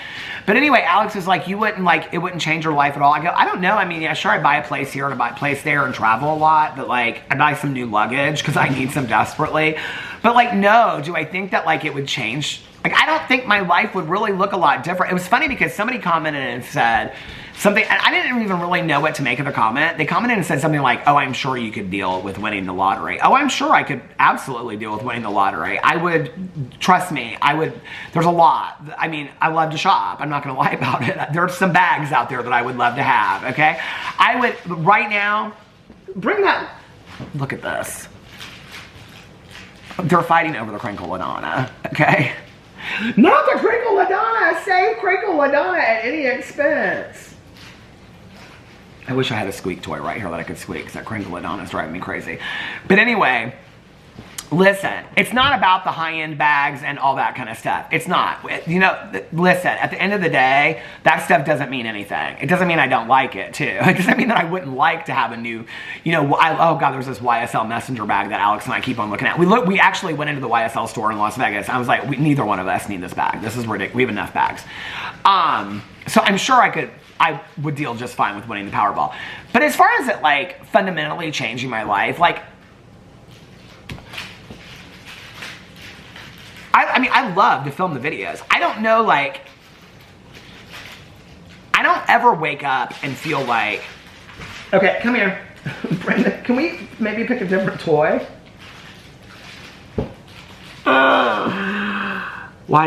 But anyway, Alex was like, you wouldn't, like, it wouldn't change your life at all. I go, I don't know. I mean, yeah, sure, I'd buy a place here and I'd buy a place there and travel a lot, but, like, I'd buy some new luggage because I need some desperately. But, like, no, do I think that, like, it would change? Like, I don't think my life would really look a lot different. It was funny because somebody commented and said something, and I didn't even really know what to make of the comment. They commented and said something like, oh, I'm sure you could deal with winning the lottery. Oh, I'm sure I could absolutely deal with winning the lottery. I would, trust me, I would, there's a lot. I mean, I love to shop. I'm not going to lie about it. There's some bags out there that I would love to have, okay? I would, right now, bring that, look at this. They're fighting over the Crinkle Ladonna, okay? Not the Crinkle Ladonna! Save Crinkle Ladonna at any expense! I wish I had a squeak toy right here that I could squeak, because that Crinkle Ladonna is driving me crazy. But anyway, Listen, it's not about the high-end bags and all that kind of stuff. It's not. You know, listen, at the end of the day, that stuff doesn't mean anything. It doesn't mean I don't like it, too. It doesn't mean that I wouldn't like to have a new, you know, oh, God, there's this YSL messenger bag that Alex and I keep on looking at. We actually went into the YSL store in Las Vegas. I was like, neither one of us need this bag. This is ridiculous. We have enough bags. So I'm sure I would deal just fine with winning the Powerball. But as far as it, like, fundamentally changing my life, like, I mean, I love to film the videos. I don't know, like, I don't ever wake up and feel like, okay, come here. Brenda, can we maybe pick a different toy? Why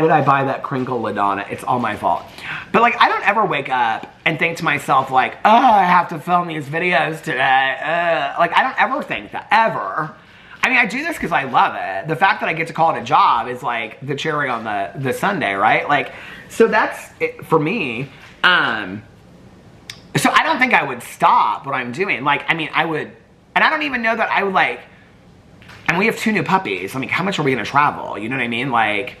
did I buy that crinkle LaDonna? It's all my fault. But, like, I don't ever wake up and think to myself, like, oh, I have to film these videos today. Like, I don't ever think that, ever. I mean, I do this because I love it. The fact that I get to call it a job is like the cherry on the sundae, right? Like, so that's it for me. So I don't think I would stop what I'm doing. Like, I mean, I would, and I don't even know that I would like, and we have 2 new puppies. I mean, how much are we going to travel? You know what I mean? Like,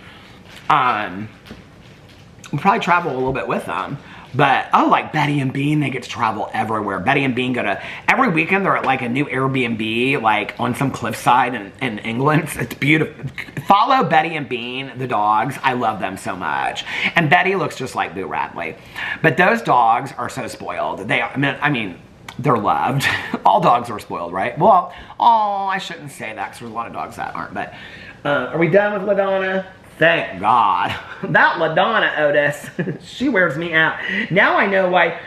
we'll probably travel a little bit with them. But, oh, like Betty and Bean, they get to travel everywhere. Betty and Bean go to, every weekend they're at like a new Airbnb, like on some cliffside in England. It's beautiful. Follow Betty and Bean, the dogs. I love them so much. And Betty looks just like Boo Radley. But those dogs are so spoiled. They are, I mean, they're loved. All dogs are spoiled, right? Well, oh, I shouldn't say that because there's a lot of dogs that aren't. But, are we done with LaDonna? Thank God. That LaDonna, Otis, she wears me out. Now I know why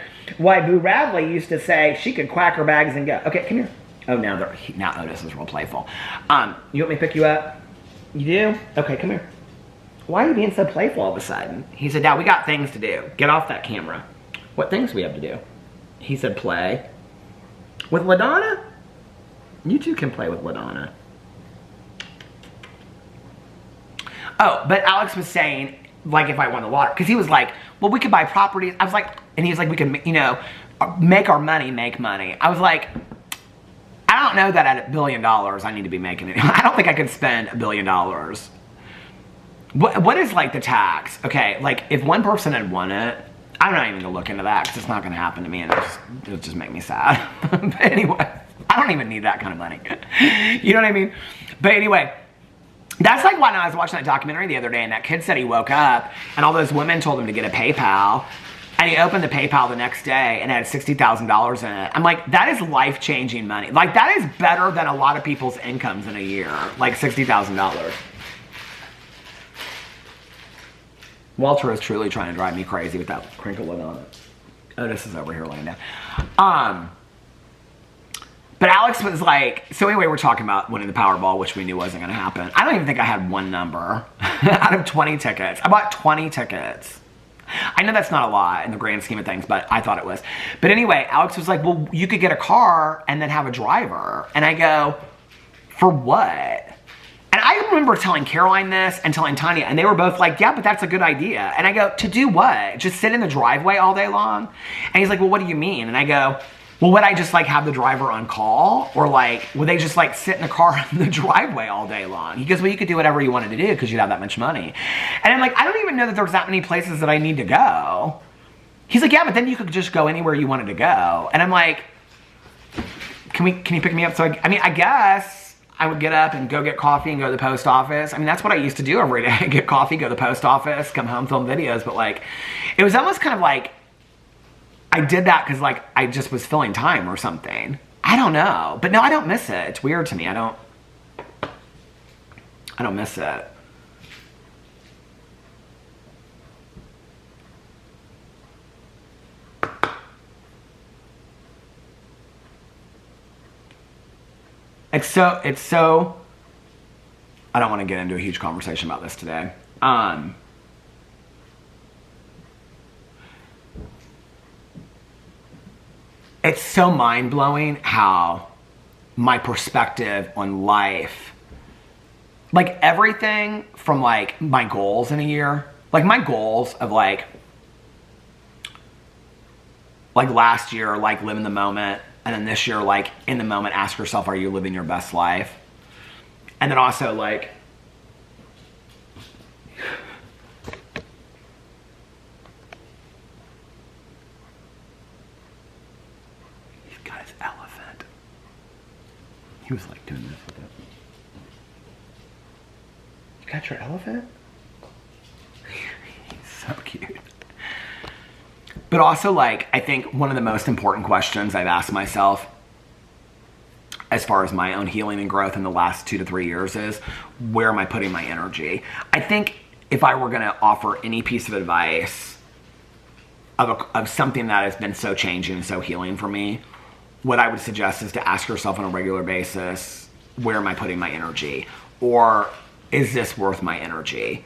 Boo Radley used to say she could quack her bags and go. Okay, come here. Oh, now Otis is real playful. You want me to pick you up? You do? Okay, come here. Why are you being so playful all of a sudden? He said, Dad, we got things to do. Get off that camera. What things do we have to do? He said, play. With LaDonna? You two can play with LaDonna. Oh, but Alex was saying, like, if I won the lottery, because he was like, well, we could buy properties. I was like, and he was like, we could, you know, make our money make money. I was like, I don't know that at $1 billion I need to be making it. I don't think I could spend $1 billion. What is, like, the tax? Okay, like, if one person had won it, I'm not even going to look into that because it's not going to happen to me and it'll just make me sad. But anyway, I don't even need that kind of money. You know what I mean? But anyway, that's like when I was watching that documentary the other day and that kid said he woke up and all those women told him to get a PayPal and he opened the PayPal the next day and it had $60,000 in it. I'm like, that is life-changing money. Like, that is better than a lot of people's incomes in a year. Like $60,000. Walter is truly trying to drive me crazy with that crinkle on it. Otis is over here laying down. But Alex was like, so anyway, we're talking about winning the Powerball, which we knew wasn't going to happen. I don't even think I had one number out of 20 tickets. I bought 20 tickets. I know that's not a lot in the grand scheme of things, but I thought it was. But anyway, Alex was like, well, you could get a car and then have a driver. And I go, for what? And I remember telling Caroline this and telling Tanya, and they were both like, yeah, but that's a good idea. And I go, to do what? Just sit in the driveway all day long? And he's like, well, what do you mean? And I go, well, would I just like have the driver on call? Or like, would they just like sit in the car in the driveway all day long? He goes, well, you could do whatever you wanted to do because you'd have that much money. And I'm like, I don't even know that there's that many places that I need to go. He's like, yeah, but then you could just go anywhere you wanted to go. And I'm like, can you pick me up? So I mean, I guess I would get up and go get coffee and go to the post office. I mean, that's what I used to do every day. Get coffee, go to the post office, come home, film videos. But like, it was almost kind of like, I did that because, like, I just was filling time or something. I don't know. But no, I don't miss it. It's weird to me. I don't miss it. It's so, I don't want to get into a huge conversation about this today. It's so mind-blowing how my perspective on life, like everything from like my goals in a year, like my goals of like last year, like live in the moment, and then this year, like in the moment, ask yourself, are you living your best life? And then also like, he's got his elephant. He was like doing this with it. You got your elephant? He's so cute. But also like, I think one of the most important questions I've asked myself as far as my own healing and growth in the last 2 to 3 years is, where am I putting my energy? I think if I were gonna offer any piece of advice of something that has been so changing and so healing for me, what I would suggest is to ask yourself on a regular basis, where am I putting my energy? Or is this worth my energy?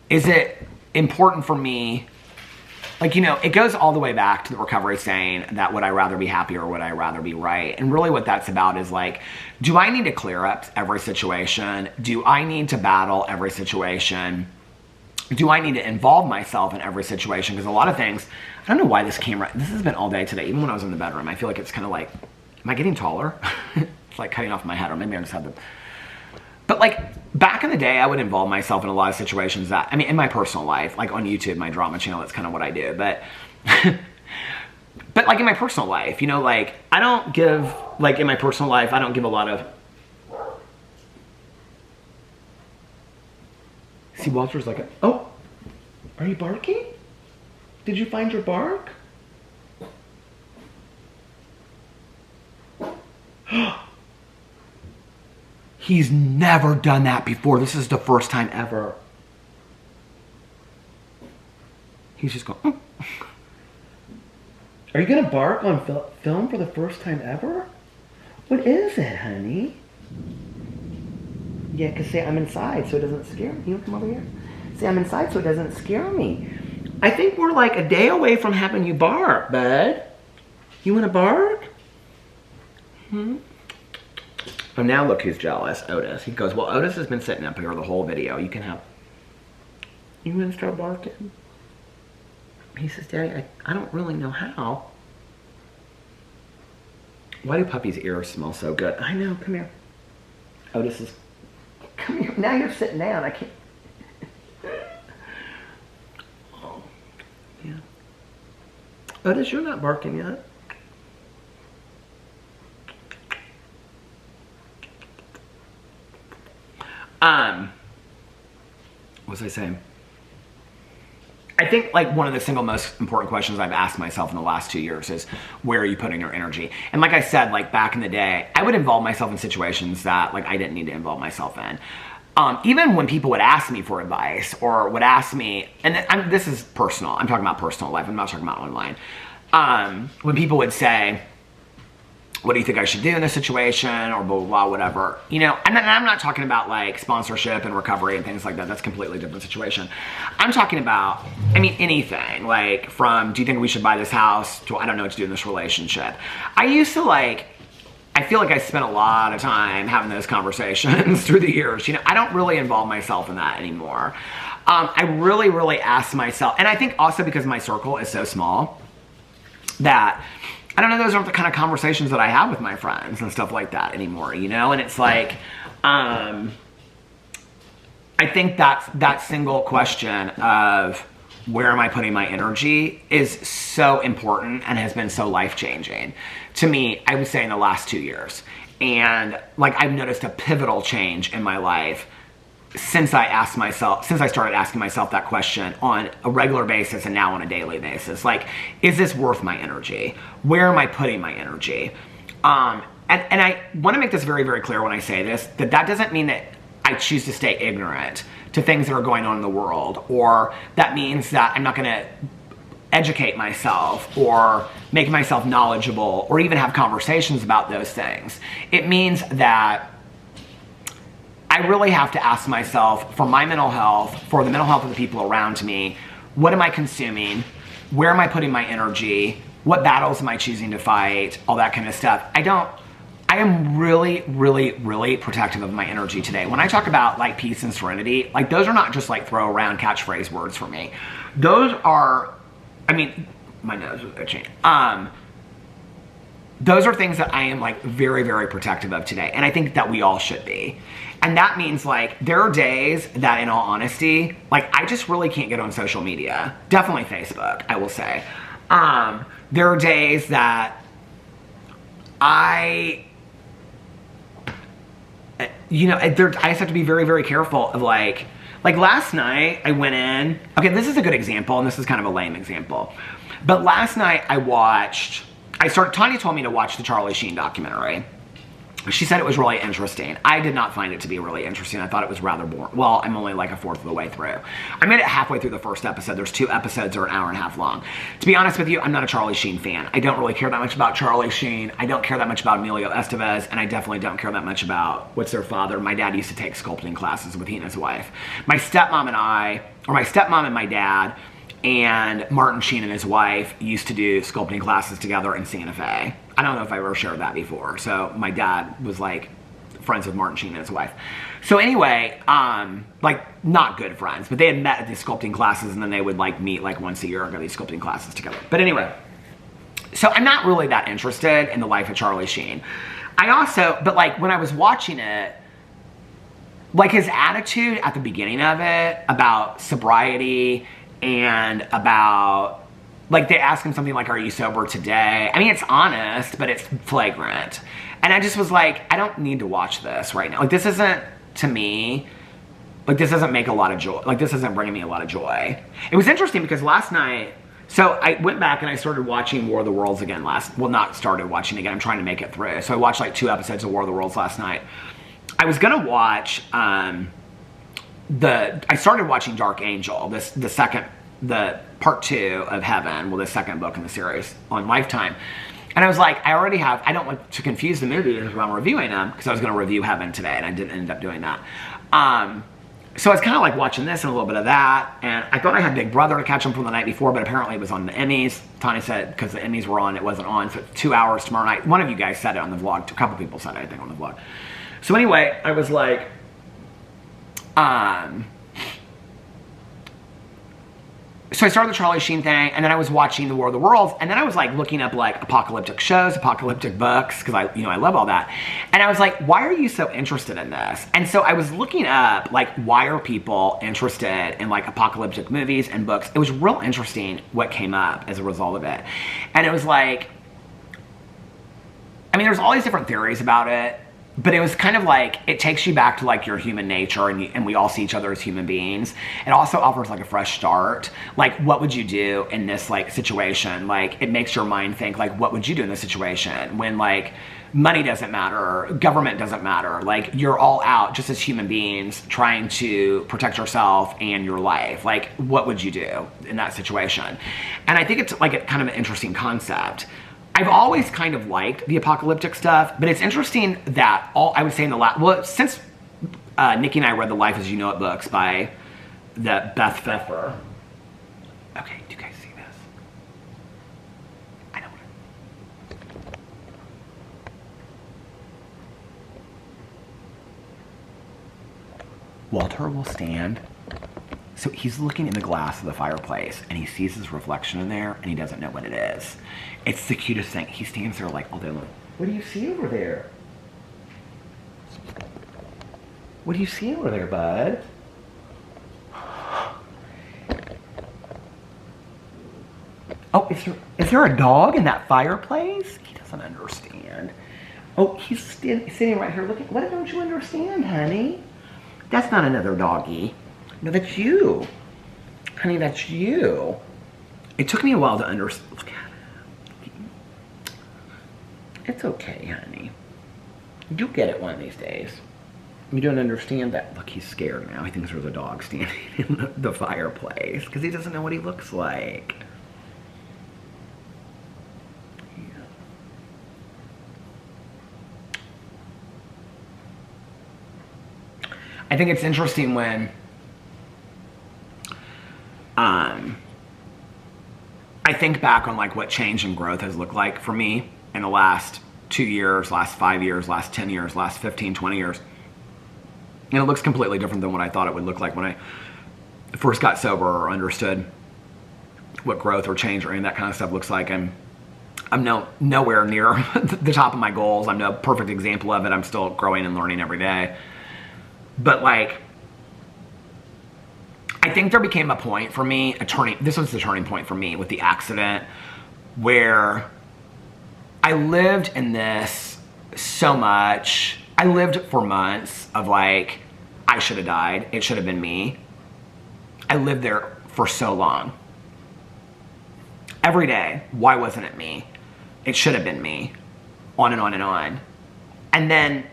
Is it important for me? Like, you know, it goes all the way back to the recovery saying that would I rather be happy or would I rather be right? And really what that's about is like, do I need to clear up every situation? Do I need to battle every situation? Do I need to involve myself in every situation? Because a lot of things, I don't know why this has been all day today, even when I was in the bedroom, I feel like it's kind of like, am I getting taller? It's like cutting off my head, or maybe I just have the... But like, back in the day, I would involve myself in a lot of situations that, I mean, in my personal life, like on YouTube, my drama channel, that's kind of what I do. But, but like in my personal life, you know, like I don't give, like in my personal life, I don't give a lot of, see Walter's like, oh, are you barking? Did you find your bark? He's never done that before. This is the first time ever. He's just going, mm. Are you gonna bark on film for the first time ever? What is it, honey? Yeah, cause see, I'm inside, so it doesn't scare me. You wanna come over here? See, I'm inside, so it doesn't scare me. I think we're like a day away from having you bark, bud. You wanna bark? Hmm? Oh, now look who's jealous, Otis. He goes, well, Otis has been sitting up here the whole video. You can have, you gonna start barking? He says, Daddy, I don't really know how. Why do puppies' ears smell so good? I know, come here. Otis is, come here. Now you're sitting down, I can't. Oh, yeah. Otis, you're not barking yet. What was I saying? I think like one of the single most important questions I've asked myself in the last 2 years is, where are you putting your energy? And like I said, like back in the day, I would involve myself in situations that like I didn't need to involve myself in. Even when people would ask me for advice or would ask me, and this is personal, I'm talking about personal life, I'm not talking about online. When people would say, what do you think I should do in this situation, or blah, blah, blah, whatever. You know, and I'm not talking about like sponsorship and recovery and things like that. That's a completely different situation. I'm talking about, I mean, anything. Like from, do you think we should buy this house, to I don't know what to do in this relationship. I used to like, I feel like I spent a lot of time having those conversations through the years. You know, I don't really involve myself in that anymore. I really ask myself, and I think also because my circle is so small that, I don't know, those aren't the kind of conversations that I have with my friends and stuff like that anymore, you know? And it's like, I think that single question of where am I putting my energy is so important and has been so life-changing to me, I would say in the last 2 years. And like, I've noticed a pivotal change in my life since I started asking myself that question on a regular basis and now on a daily basis. Like, is this worth my energy? Where am I putting my energy? And I want to make this very, very clear when I say this, that doesn't mean that I choose to stay ignorant to things that are going on in the world, or that means that I'm not going to educate myself or make myself knowledgeable or even have conversations about those things. It means that I really have to ask myself, for my mental health, for the mental health of the people around me, what am I consuming? Where am I putting my energy? What battles am I choosing to fight? All that kind of stuff. I am really protective of my energy today. When I talk about like peace and serenity, like those are not just like throw around catchphrase words for me. Those are, I mean, my nose was itching. those are things that I am like very, very protective of today. And I think that we all should be. And that means like there are days that, in all honesty, like I just really can't get on social media. Definitely Facebook, I will say. There are days that I just have to be very, very careful of like last night I went in, okay, this is a good example and this is kind of a lame example. But last night Tanya told me to watch the Charlie Sheen documentary. She said it was really interesting. I did not find it to be really interesting. I thought it was rather boring. Well, I'm only like a fourth of the way through. I made it halfway through the first episode. There's 2 episodes that are an hour and a half long. To be honest with you, I'm not a Charlie Sheen fan. I don't really care that much about Charlie Sheen. I don't care that much about Emilio Estevez. And I definitely don't care that much about what's their father. My dad used to take sculpting classes with he and his wife. My stepmom and my dad and Martin Sheen and his wife used to do sculpting classes together in Santa Fe. I don't know if I ever shared that before. So my dad was like friends with Martin Sheen and his wife. So anyway, like not good friends, but they had met at these sculpting classes and then they would like meet like once a year and go to these sculpting classes together. But anyway, so I'm not really that interested in the life of Charlie Sheen. But like when I was watching it, like his attitude at the beginning of it about sobriety and about, like, they ask him something like, are you sober today? I mean, it's honest, but it's flagrant. And I just was like, I don't need to watch this right now. Like, this isn't, to me, like, this doesn't make a lot of joy. Like, this isn't bringing me a lot of joy. It was interesting because last night, so I went back and I started watching War of the Worlds again not started watching again. I'm trying to make it through. So I watched like 2 episodes of War of the Worlds last night. I was going to watch, I started watching Dark Angel, the part 2 of Heaven, the second book in the series on Lifetime. And I was like, I don't want to confuse the movies when I'm reviewing them, because I was going to review Heaven today, and I didn't end up doing that. So I was kind of like watching this and a little bit of that, and I thought I had Big Brother to catch them from the night before, but apparently it was on the Emmys. Tanya said, because the Emmys were on, it wasn't on, so it's 2 hours tomorrow night. One of you guys said it on the vlog. A couple people said it, I think, on the vlog. So anyway, I was like, so I started the Charlie Sheen thing, and then I was watching the War of the Worlds, and then I was like looking up like apocalyptic shows, apocalyptic books, because I love all that. And I was like, why are you so interested in this? And so I was looking up like, why are people interested in like apocalyptic movies and books? It was real interesting what came up as a result of it. And it was like, I mean, there's all these different theories about it. But it was kind of like, it takes you back to like your human nature, and we all see each other as human beings. It also offers like a fresh start. Like, what would you do in this like situation? Like, it makes your mind think like, what would you do in this situation when like money doesn't matter, government doesn't matter, like you're all out just as human beings trying to protect yourself and your life. Like, what would you do in that situation? And I think it's like a kind of an interesting concept. I've always kind of liked the apocalyptic stuff, but it's interesting that since Nikki and I read the Life as You Know It books by the Beth Pfeffer. Okay, do you guys see this? I don't know. Walter will stand. So he's looking in the glass of the fireplace, and he sees his reflection in there, and he doesn't know what it is. It's the cutest thing. He stands there like all day long. What do you see over there? What do you see over there, bud? Oh, is there a dog in that fireplace? He doesn't understand. Oh, he's sitting right here looking. What don't you understand, honey? That's not another doggy. No, that's you. Honey, that's you. It took me a while to understand. Look at it. It's okay, honey. You'll get it one of these days. You don't understand that. Look, he's scared now. He thinks there's a dog standing in the fireplace because he doesn't know what he looks like. Yeah. I think it's interesting when I think back on like what change and growth has looked like for me in the last 2 years, last 5 years, last 10 years, last 15, 20 years. And it looks completely different than what I thought it would look like when I first got sober or understood what growth or change or any of that kind of stuff looks like. And I'm nowhere near the top of my goals. I'm no perfect example of it. I'm still growing and learning every day. But like, I think there became a point for me, this was the turning point for me with the accident, where I lived in this so much. I lived for months of like, I should have died. It should have been me. I lived there for so long. Every day, why wasn't it me? It should have been me. On and on and on. And then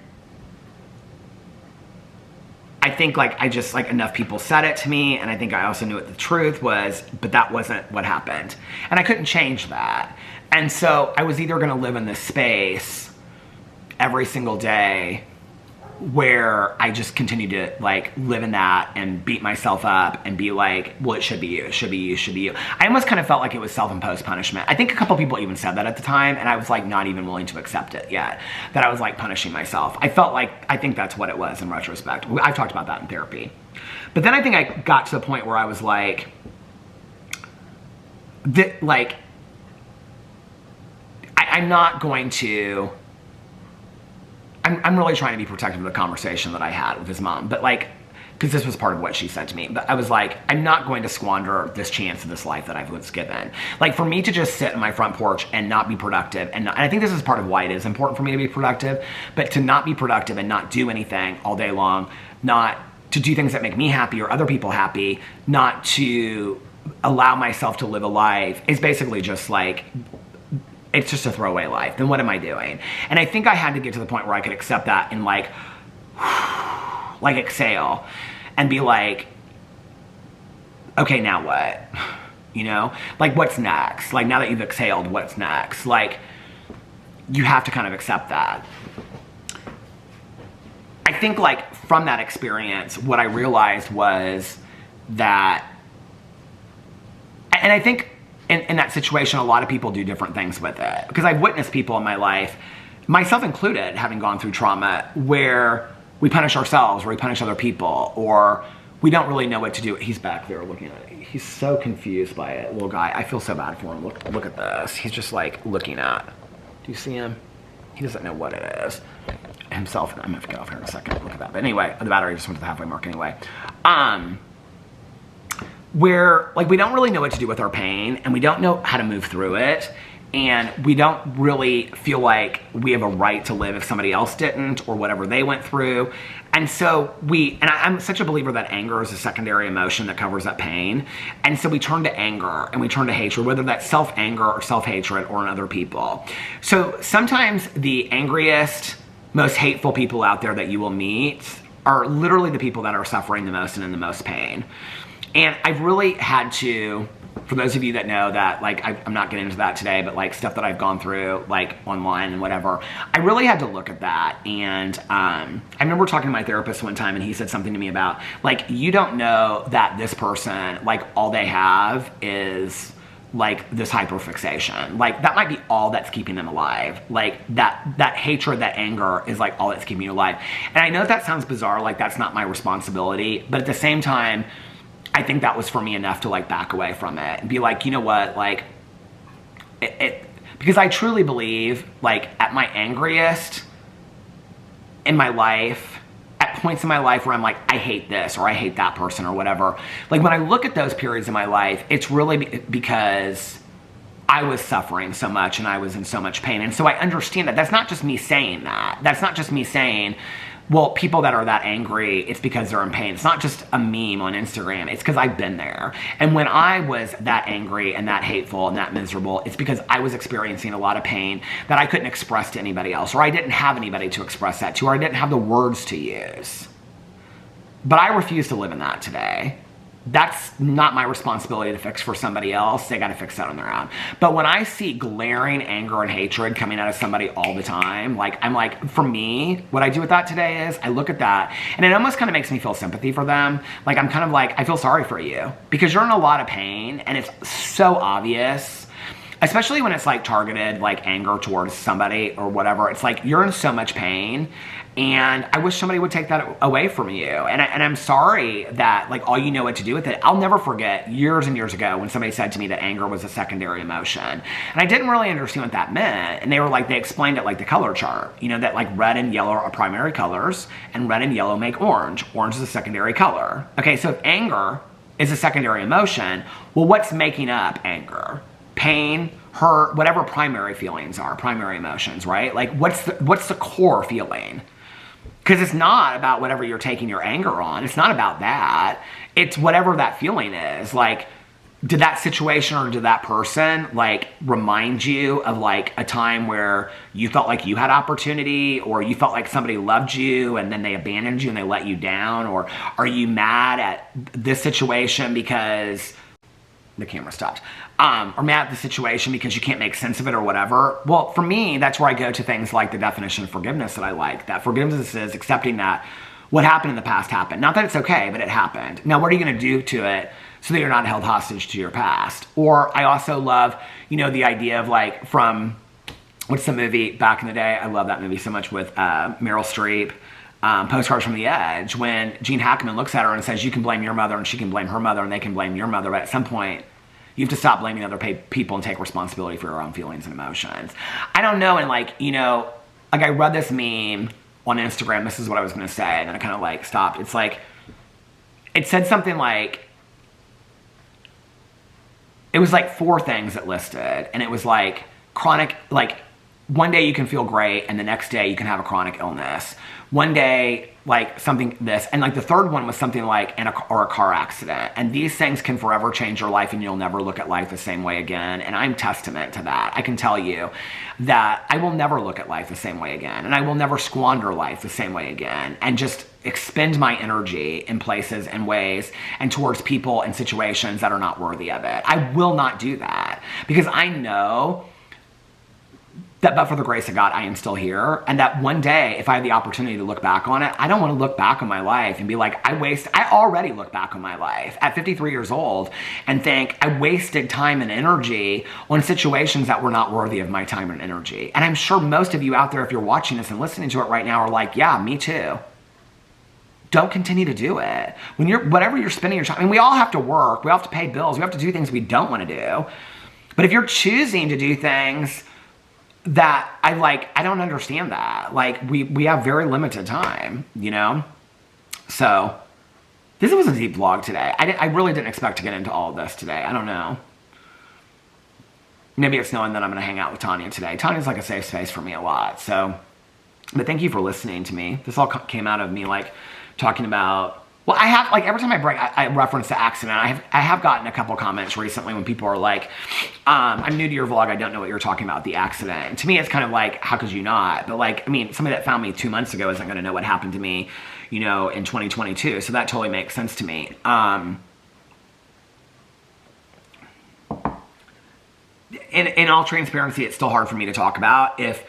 I think like enough people said it to me, and I think I also knew what the truth was, but that wasn't what happened. And I couldn't change that. And so I was either gonna live in this space every single day where I just continued to like live in that and beat myself up and be like, well, it should be you, it should be you, it should be you. I almost kind of felt like it was self-imposed punishment. I think a couple people even said that at the time, and I was like not even willing to accept it yet, that I was like punishing myself. I felt like, I think that's what it was in retrospect. I've talked about that in therapy. But then I think I got to the point where I was like, I'm not going to, I'm really trying to be protective of the conversation that I had with his mom, but like, because this was part of what she said to me, but I was like, I'm not going to squander this chance of this life that I was given. Like, for me to just sit on my front porch and not be productive, and I think this is part of why it is important for me to be productive, but to not be productive and not do anything all day long, not to do things that make me happy or other people happy, not to allow myself to live a life, is basically just like, it's just a throwaway life. Then what am I doing? And I think I had to get to the point where I could accept that and like exhale and be like, okay, now what? You know, like what's next? Like now that you've exhaled, what's next? Like you have to kind of accept that. I think like from that experience, what I realized was that, and I think in that situation, a lot of people do different things with it. Because I've witnessed people in my life, myself included, having gone through trauma, where we punish ourselves, or we punish other people, or we don't really know what to do. He's back there looking at it. He's so confused by it, little guy. I feel so bad for him. Look at this. He's just like looking at. Do you see him? He doesn't know what it is. Himself, I'm gonna have to get off here in a second. Look at that. But anyway, the battery just went to the halfway mark anyway. Where like we don't really know what to do with our pain, and we don't know how to move through it, and we don't really feel like we have a right to live if somebody else didn't, or whatever they went through. And so I'm such a believer that anger is a secondary emotion that covers that pain. And so we turn to anger and we turn to hatred, whether that's self-anger or self-hatred or in other people. So sometimes the angriest, most hateful people out there that you will meet are literally the people that are suffering the most and in the most pain. And I've really had to, for those of you that know that, like, I'm not getting into that today, but like stuff that I've gone through, like online and whatever, I really had to look at that. And I remember talking to my therapist one time, and he said something to me about, like, you don't know that this person, like, all they have is like this hyperfixation. Like, that might be all that's keeping them alive. Like, that hatred, that anger is like all that's keeping you alive. And I know that sounds bizarre, like that's not my responsibility, but at the same time, I think that was for me enough to like back away from it and be like, you know what, like because I truly believe, like, at my angriest in my life, at points in my life where I'm like, I hate this or I hate that person or whatever, like when I look at those periods in my life, it's really because I was suffering so much and I was in so much pain. And so I understand that. That's not just me saying that. That's not just me saying, well, people that are that angry, it's because they're in pain. It's not just a meme on Instagram. It's because I've been there. And when I was that angry and that hateful and that miserable, it's because I was experiencing a lot of pain that I couldn't express to anybody else, or I didn't have anybody to express that to, or I didn't have the words to use. But I refuse to live in that today. That's not my responsibility to fix for somebody else. They got to fix that on their own. But when I see glaring anger and hatred coming out of somebody all the time, like, I'm like, for me, what I do with that today is I look at that and it almost kind of makes me feel sympathy for them. Like, I'm kind of like, I feel sorry for you because you're in a lot of pain and it's so obvious. especially when it's like targeted, like anger towards somebody or whatever. It's like you're in so much pain, and I wish somebody would take that away from you. And I'm sorry that like all you know what to do with it. I'll never forget years and years ago when somebody said to me that anger was a secondary emotion, and I didn't really understand what that meant. And they explained it like the color chart, you know, that like red and yellow are primary colors, and red and yellow make orange. Orange is a secondary color. Okay, so if anger is a secondary emotion, well, what's making up anger? Pain, hurt, whatever primary feelings are, primary emotions, right? Like what's the core feeling? Because it's not about whatever you're taking your anger on. It's not about that. It's whatever that feeling is. Like, did that situation or did that person like remind you of like a time where you felt like you had opportunity, or you felt like somebody loved you and then they abandoned you and they let you down? Or are you mad at this situation because the camera stopped, or mad at the situation because you can't make sense of it or whatever? Well, for me, that's where I go to things like the definition of forgiveness that I like. That forgiveness is accepting that what happened in the past happened. Not that it's okay, but it happened. Now, what are you going to do to it so that you're not held hostage to your past? Or I also love, you know, the idea of like from, what's the movie back in the day? I love that movie so much with Meryl Streep, Postcards from the Edge, when Gene Hackman looks at her and says, you can blame your mother and she can blame her mother and they can blame your mother, but at some point, you have to stop blaming other people and take responsibility for your own feelings and emotions. I don't know, and like, you know, like I read this meme on Instagram, this is what I was going to say, and then I kind of like stopped. It's like, it said something like, it was like 4 things it listed, and it was like chronic, like one day you can feel great and the next day you can have a chronic illness. One day, like something this, and like the third one was something like a car accident. And these things can forever change your life and you'll never look at life the same way again. And I'm testament to that. I can tell you that I will never look at life the same way again. And I will never squander life the same way again. And just expend my energy in places and ways and towards people and situations that are not worthy of it. I will not do that, because I know that but for the grace of God, I am still here. And that one day, if I have the opportunity to look back on it, I don't want to look back on my life and be like, I already look back on my life at 53 years old and think I wasted time and energy on situations that were not worthy of my time and energy. And I'm sure most of you out there, if you're watching this and listening to it right now, are like, yeah, me too. Don't continue to do it. Whatever you're spending your time, I mean, we all have to work, we all have to pay bills, we have to do things we don't want to do. But if you're choosing to do things that I don't understand that. Like, we have very limited time, you know? So, this was a deep vlog today. I really didn't expect to get into all of this today. I don't know. Maybe it's knowing that I'm going to hang out with Tanya today. Tanya's like a safe space for me a lot. So, but thank you for listening to me. This all came out of me, like, talking about... Well, I have, like, every time I break, I reference the accident. I have gotten a couple comments recently when people are like, I'm new to your vlog, I don't know what you're talking about, the accident. And to me, it's kind of like, how could you not? But, like, I mean, somebody that found me 2 months ago isn't going to know what happened to me, you know, in 2022. So that totally makes sense to me. In all transparency, it's still hard for me to talk about. If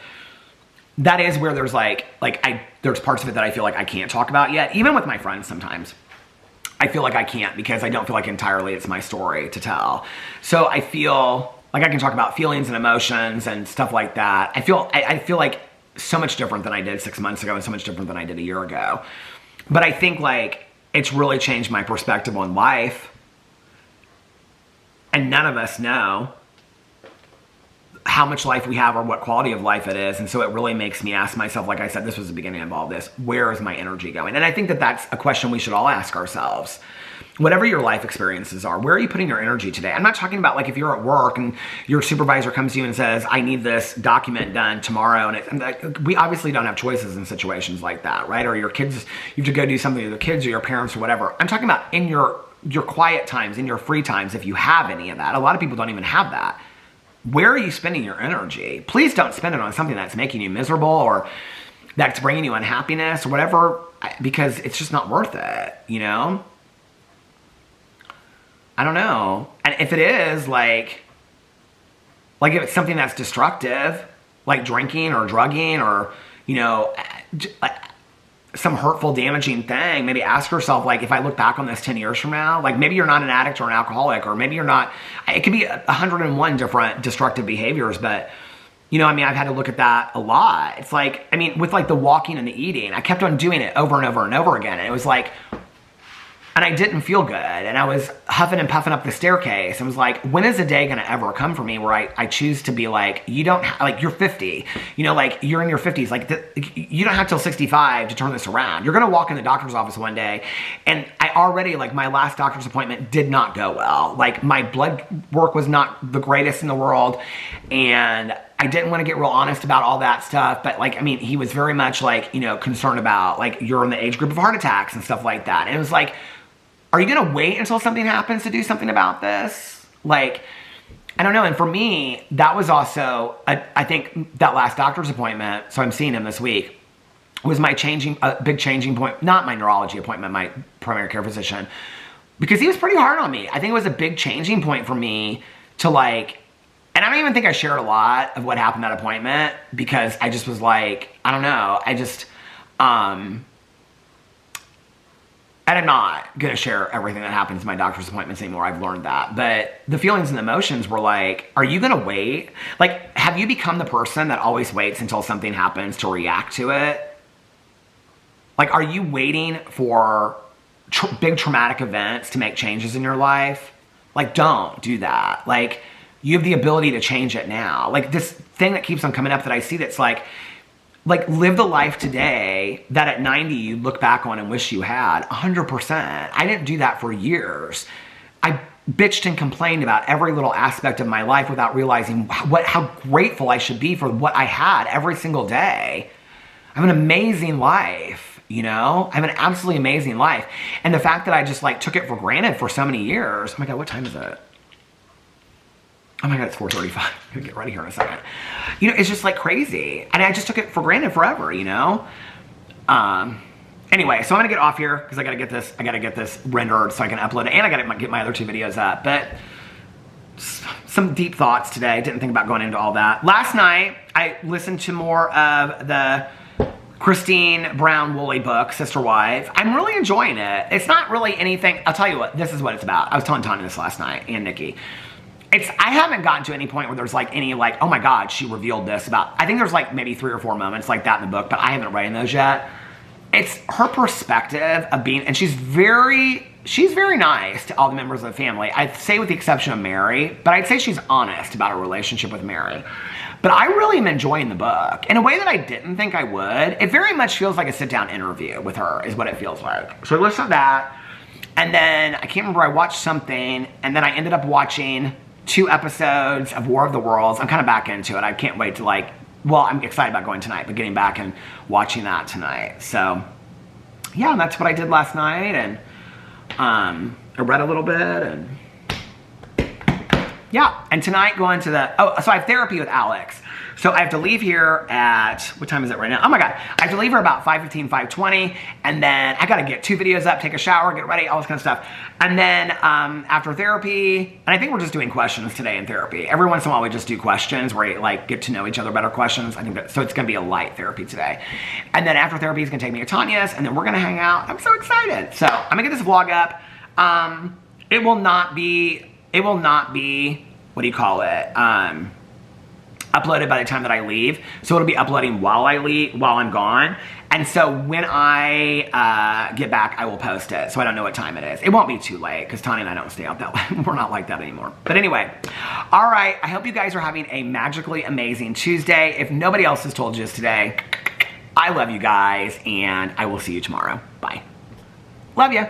that is where there's there's parts of it that I feel like I can't talk about yet. Even with my friends sometimes, I feel like I can't, because I don't feel like entirely it's my story to tell. So I feel like I can talk about feelings and emotions and stuff like that. I feel like so much different than I did 6 months ago and so much different than I did a year ago. But I think like it's really changed my perspective on life. And none of us know how much life we have or what quality of life it is. And so it really makes me ask myself, like I said, this was the beginning of all this, where is my energy going? And I think that that's a question we should all ask ourselves. Whatever your life experiences are, where are you putting your energy today? I'm not talking about like if you're at work and your supervisor comes to you and says, I need this document done tomorrow. And we obviously don't have choices in situations like that, right? Or your kids, you have to go do something with your kids or your parents or whatever. I'm talking about in your quiet times, in your free times, if you have any of that. A lot of people don't even have that. Where are you spending your energy? Please don't spend it on something that's making you miserable or that's bringing you unhappiness or whatever, because it's just not worth it, you know? I don't know. And if it is, like if it's something that's destructive, like drinking or drugging or, you know, some hurtful, damaging thing, maybe ask yourself, like, if I look back on this 10 years from now, like, maybe you're not an addict or an alcoholic, or maybe you're not, it could be 101 different destructive behaviors, but, you know, I mean, I've had to look at that a lot. It's like, I mean, with like the walking and the eating, I kept on doing it over and over and over again, and it was like, and I didn't feel good, and I was huffing and puffing up the staircase. It was like, when is a day gonna ever come for me where I choose to be like, you don't, like, you're 50, you know, like, you're in your 50s, like, you don't have till 65 to turn this around. You're gonna walk in the doctor's office one day, and I already, like, my last doctor's appointment did not go well. Like, my blood work was not the greatest in the world, and I didn't want to get real honest about all that stuff, but, like, I mean, he was very much, like, you know, concerned about, like, you're in the age group of heart attacks and stuff like that. And it was like, are you going to wait until something happens to do something about this? Like, I don't know. And for me, that was also, I think that last doctor's appointment, so I'm seeing him this week, was my big changing point, not my neurology appointment, my primary care physician, because he was pretty hard on me. I think it was a big changing point for me to, like, and I don't even think I shared a lot of what happened at that appointment, because I just was like, I don't know, and I'm not going to share everything that happens in my doctor's appointments anymore. I've learned that. But the feelings and emotions were like, are you going to wait? Like, have you become the person that always waits until something happens to react to it? Like, are you waiting for big traumatic events to make changes in your life? Like, don't do that. Like, you have the ability to change it now. Like, this thing that keeps on coming up that I see that's like, live the life today that at 90 you look back on and wish you had. 100%. I didn't do that for years. I bitched and complained about every little aspect of my life without realizing how grateful I should be for what I had every single day. I have an amazing life, you know? I have an absolutely amazing life. And the fact that I just, like, took it for granted for so many years. Oh my God, what time is it? Oh my God, it's 4:35. I'm gonna get ready here in a second. You know, it's just, like, crazy. And I just took it for granted forever, you know? Anyway, so I'm gonna get off here because I gotta get this rendered so I can upload it, and I gotta get my other 2 videos up. But some deep thoughts today. I didn't think about going into all that. Last night, I listened to more of the Christine Brown Woolley book, Sister Wife. I'm really enjoying it. It's not really anything. I'll tell you what, this is what it's about. I was telling Tanya this last night, and Nikki. I haven't gotten to any point where there's, like, any, like, oh my God, she revealed this about, I think there's, like, maybe 3 or 4 moments like that in the book, but I haven't read those yet. It's her perspective of being, and she's very nice to all the members of the family. I'd say with the exception of Mary, but I'd say she's honest about her relationship with Mary. But I really am enjoying the book in a way that I didn't think I would. It very much feels like a sit-down interview with her is what it feels like. So I listened to that, and then I can't remember, I watched something, and then I ended up watching 2 episodes of War of the Worlds. I'm kind of back into it. I can't wait to, like, well, I'm excited about going tonight, but getting back and watching that tonight. So, yeah, that's what I did last night, and I read a little bit, and yeah, and tonight going to so I have therapy with Alex. So I have to leave here at, what time is it right now? Oh my God. I have to leave here about 5:15, 5:20, and then I gotta get 2 videos up, take a shower, get ready, all this kind of stuff. And then after therapy, and I think we're just doing questions today in therapy. Every once in a while we just do questions where we, like, get to know each other better questions. I think so it's gonna be a light therapy today. And then after therapy, he's gonna take me to Tanya's, and then we're gonna hang out. I'm so excited. So I'm gonna get this vlog up. It will not be, what do you call it? Uploaded by the time that I leave. So it'll be uploading while I'm gone. And so when I get back, I will post it. So I don't know what time it is. It won't be too late because Tanya and I don't stay out that late. We're not like that anymore. But anyway, all right. I hope you guys are having a magically amazing Tuesday. If nobody else has told you this today, I love you guys, and I will see you tomorrow. Bye. Love you.